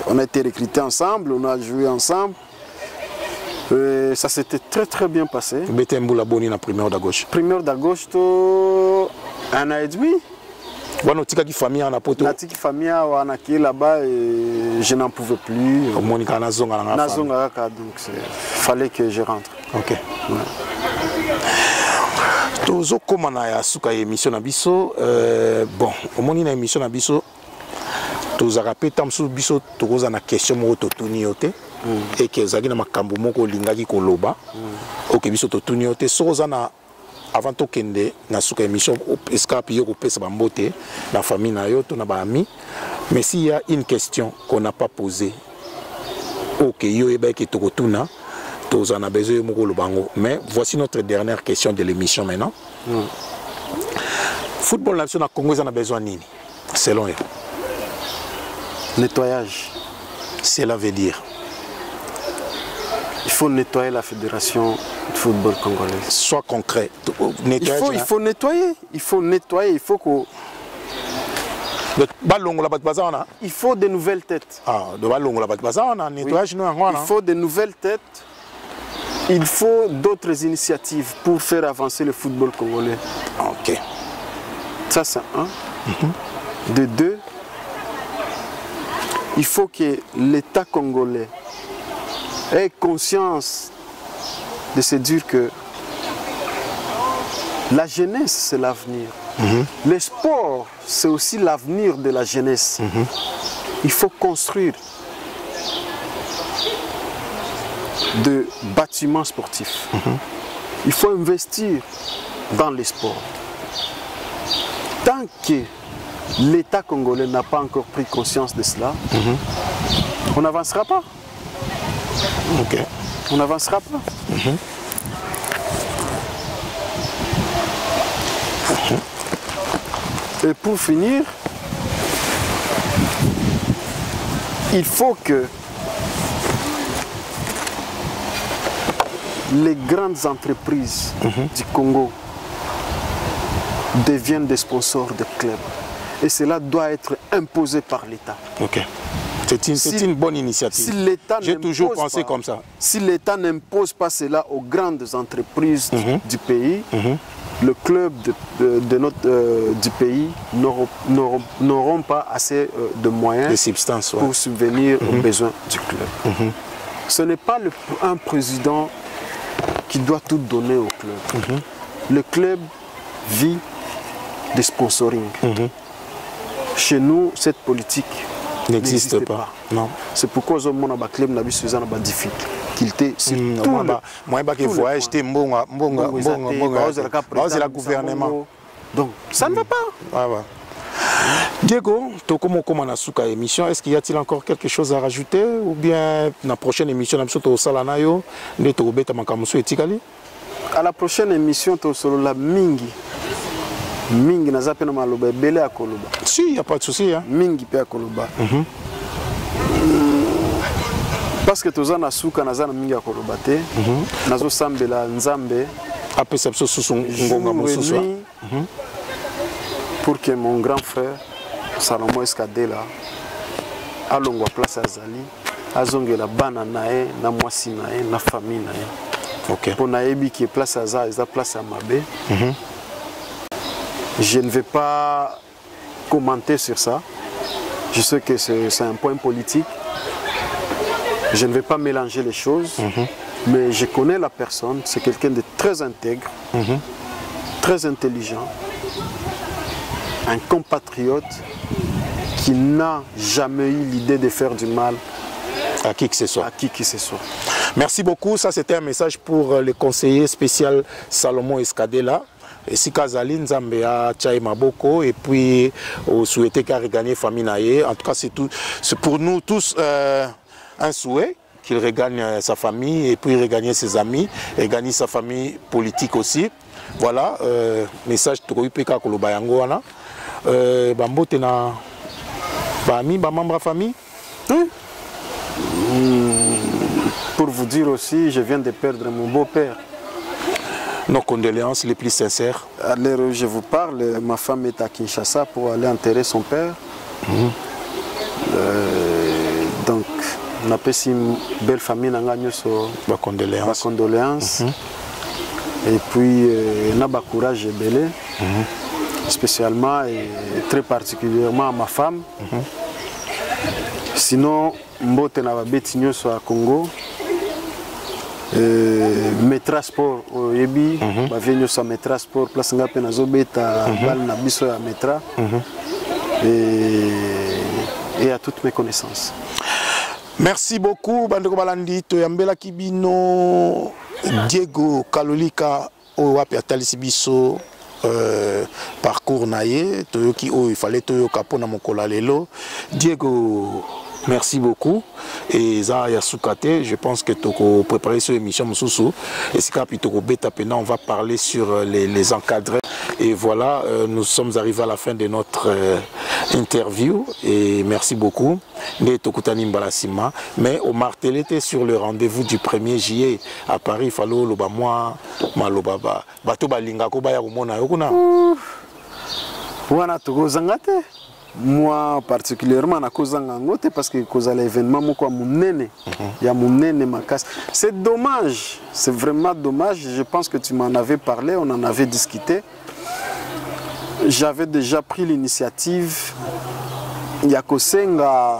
on a été recrutés ensemble, on a joué ensemble. Et ça s'était très bien passé. Beti Mboulaboni na 1er d'agosto. 1er d'agosto, 1 an et demi. Wana tika ki famille na poto. Na tiki famille wana ki là-bas et je n'en pouvais plus. Monika na zonga na na zonga ka donc fallait que je rentre. OK. Tozo komana ya suka émission na biso bon, omoni na émission na biso toza rapeta msu biso tokoza na question mo totuni yote et que zaki na makambo moko lingaki koloba. OK biso totuni yote soza na avant de kende na suka émission escape yo kopesa bambote na famille na yo to na ba ami, mais s'il y a une question qu'on n'a pas posée OK yo eba ke tokotuna tous en a besoin moko lobango, mais voici notre dernière question de l'émission maintenant. Football national Congo en a besoin nini selon eux? Nettoyage. Cela veut dire il faut nettoyer la fédération de football congolais. Soit concret. Il faut nettoyer. Il faut que... Il faut de nouvelles têtes. Ah, de nettoyage, il faut de nouvelles têtes il faut d'autres initiatives pour faire avancer le football congolais. Ok. Ça, c'est un. De deux, il faut que l'État congolais ait conscience de se dire que la jeunesse, c'est l'avenir. Le sport, c'est aussi l'avenir de la jeunesse. Il faut construire de bâtiments sportifs. Il faut investir dans les sports. Tant que l'État congolais n'a pas encore pris conscience de cela, on n'avancera pas. Ok. On n'avancera pas. Et pour finir, il faut que les grandes entreprises du Congo deviennent des sponsors de clubs. Et cela doit être imposé par l'État. Ok. C'est une bonne initiative. Si l'État J'ai toujours pensé comme ça. Si l'État n'impose pas cela aux grandes entreprises du pays, le club du pays n'auront pas assez de moyens de substances, pour subvenir aux besoins du club. Ce n'est pas un président qui doit tout donner au club. Le club vit des sponsoring. Chez nous, cette politique n'existe pas. Non. C'est pourquoi on a des clubs qui ont des difficultés. C'est la gouvernement. Donc, ça ne va pas. Diego, émission, est-ce qu'il y a-t-il encore quelque chose à rajouter ou bien la prochaine émission à la prochaine émission la mingi naza pe na maloba ebele ya koloba. Si, il n'y a pas de souci. Hein. Mingi pe ya koloba. Parce que toza na suka naza na mingi ya koloba te. Nazo sambela nzambe. Après ça ngonga mosusu. Pour que mon grand frère Salomon Escadela alongwa place azali azongela bana nae na mwasi nae na famille nae. OK. Pour naebi qui est place azali eza place à mabe. Je ne vais pas commenter sur ça. Je sais que c'est un point politique. Je ne vais pas mélanger les choses. Mais je connais la personne. C'est quelqu'un de très intègre, très intelligent, un compatriote qui n'a jamais eu l'idée de faire du mal à qui que ce soit. À qui que ce soit. Merci beaucoup. Ça, c'était un message pour le conseiller spécial Salomon Escadela. Et si Kazali Nzambe a Tchaï Maboko et puis on souhaitait qu'il regagne famille naïe. En tout cas, c'est pour nous tous un souhait qu'il regagne sa famille et puis regagner ses amis, regagner sa famille politique aussi. Voilà, message de Peka Kolobayango wana. Bambote na bami ba membre famille. Pour vous dire aussi, je viens de perdre mon beau-père. Nos condoléances les plus sincères. À l'heure où je vous parle, ma femme est à Kinshasa pour aller enterrer son père. Donc, on a une belle famille, on a condoléances. Condoléances. Et puis, on a courage belé, spécialement et très particulièrement à ma femme. Sinon, mbote na babeti nyoso à Congo. Metra Sport oyebi bavie sa Metra Sport place ngape nazobeta bal na biso ya Metra et à toutes mes connaissances. Merci beaucoup bandeko balandi toyambela kibino Diego Kalolika owapi atalisi biso parcours naye toyoki o il fallait toyoka pona mokola lelo. Diego, merci beaucoup. Et ça, je pense que tu as préparé cette émission. Et si on va parler sur les encadrés. Et voilà, nous sommes arrivés à la fin de notre interview. Et merci beaucoup. Mais au martelé était sur le rendez-vous du 1er juillet à Paris. Il fallait que moi, malobaba. Bato balinga ko baya kumona yokuna. Wana tuko zangate. moi particulièrement na cause ngote parce que cause l'événement moko munene ya munene makasi. C'est dommage, c'est vraiment dommage. Je pense que tu m'en avais parlé, on en avait discuté. J'avais déjà pris l'initiative ya kosenga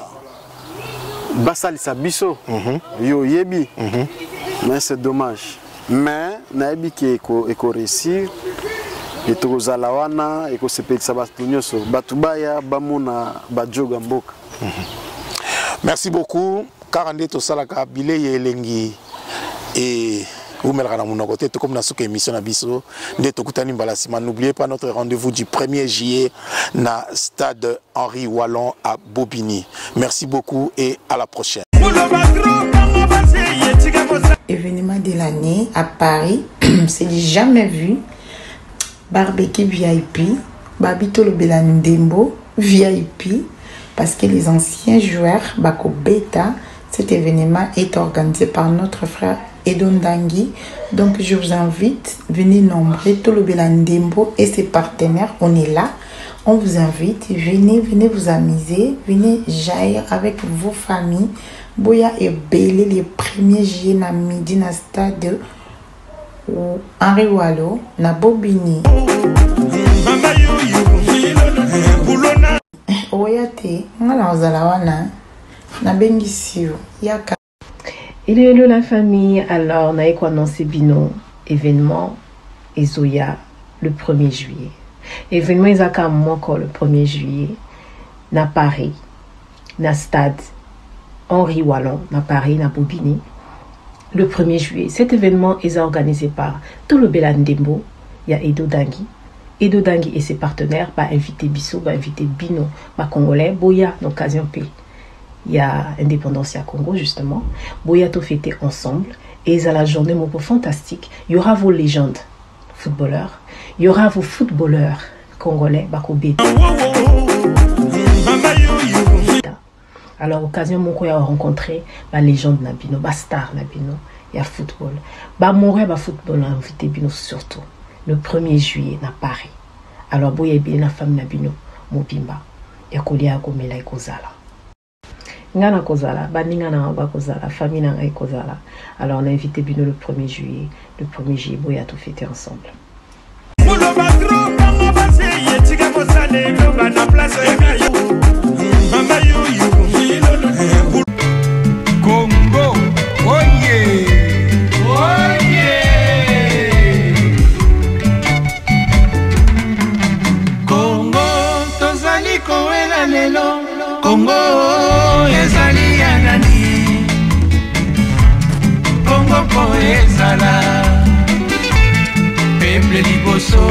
basalisa biso yo yebi mais c'est dommage. Mais naebi ki eko réussir et tozala wana eko sepelisa bato nyonso batubaya bamona bajoga mboka. Merci beaucoup. Karande to salaka bile yelengi et vous me côté tout comme dans cette émission na biso de tokutani mbalasima. N'oubliez pas notre rendez-vous du 1er juillet na stade Henri Wallon à Bobigny. Merci beaucoup et à la prochaine. Événement de l'année à Paris, c'est jamais vu. Barbecue VIP, Babito le Belandembo VIP, parce que les anciens joueurs Bako Beta, cet événement est organisé par notre frère Edon Dangui. Donc je vous invite, venez nombreux, tout le Belandembo et ses partenaires, on est là. On vous invite, venez vous amuser, venez jaillir avec vos familles. Boya et Belé les premiers juillet na midi na stade Henri Wallon na Bobigny. Oyate, ngala ozala wana na bengisio yaka. Hello la famille, alors on a annoncé Bino événement Ezoya le 1er juillet. Événement Isaka Moko le 1er juillet na Paris, na stade Henri Wallon, na Paris, na Bobigny, le 1er juillet. Cet événement est organisé par tout le Belandembo, il y a Edo Dangui. Edo Dangui et ses partenaires, bah invité Bisso, bah invité Bino, bah Congolais, Boya, l'occasion P. Il y a Indépendance à Congo, justement. Boya tout fêté ensemble. Et à la journée mot fantastique, il y aura vos légendes footballeurs, il y aura vos footballeurs congolais, bah Kobé. Alors, occasion, mon a rencontré la légende Nabino, la star Nabino, il y a football. Bah, mon football a invité Bino surtout, le 1er juillet, à Paris. Alors, il y a bien la femme Nabino, Mobimba, il y a Kolia Gomela et Kozala. Ngana Kozala, Baningana Kozala, famille Nanga Kozala. Alors, on a invité Bino le 1er juillet. Le 1er juillet, il y a tout fêté ensemble. Congo, oye, oye. Congo, tozali koela lelo. Congo, ezali anani. Congo koezala. Peuple liboso.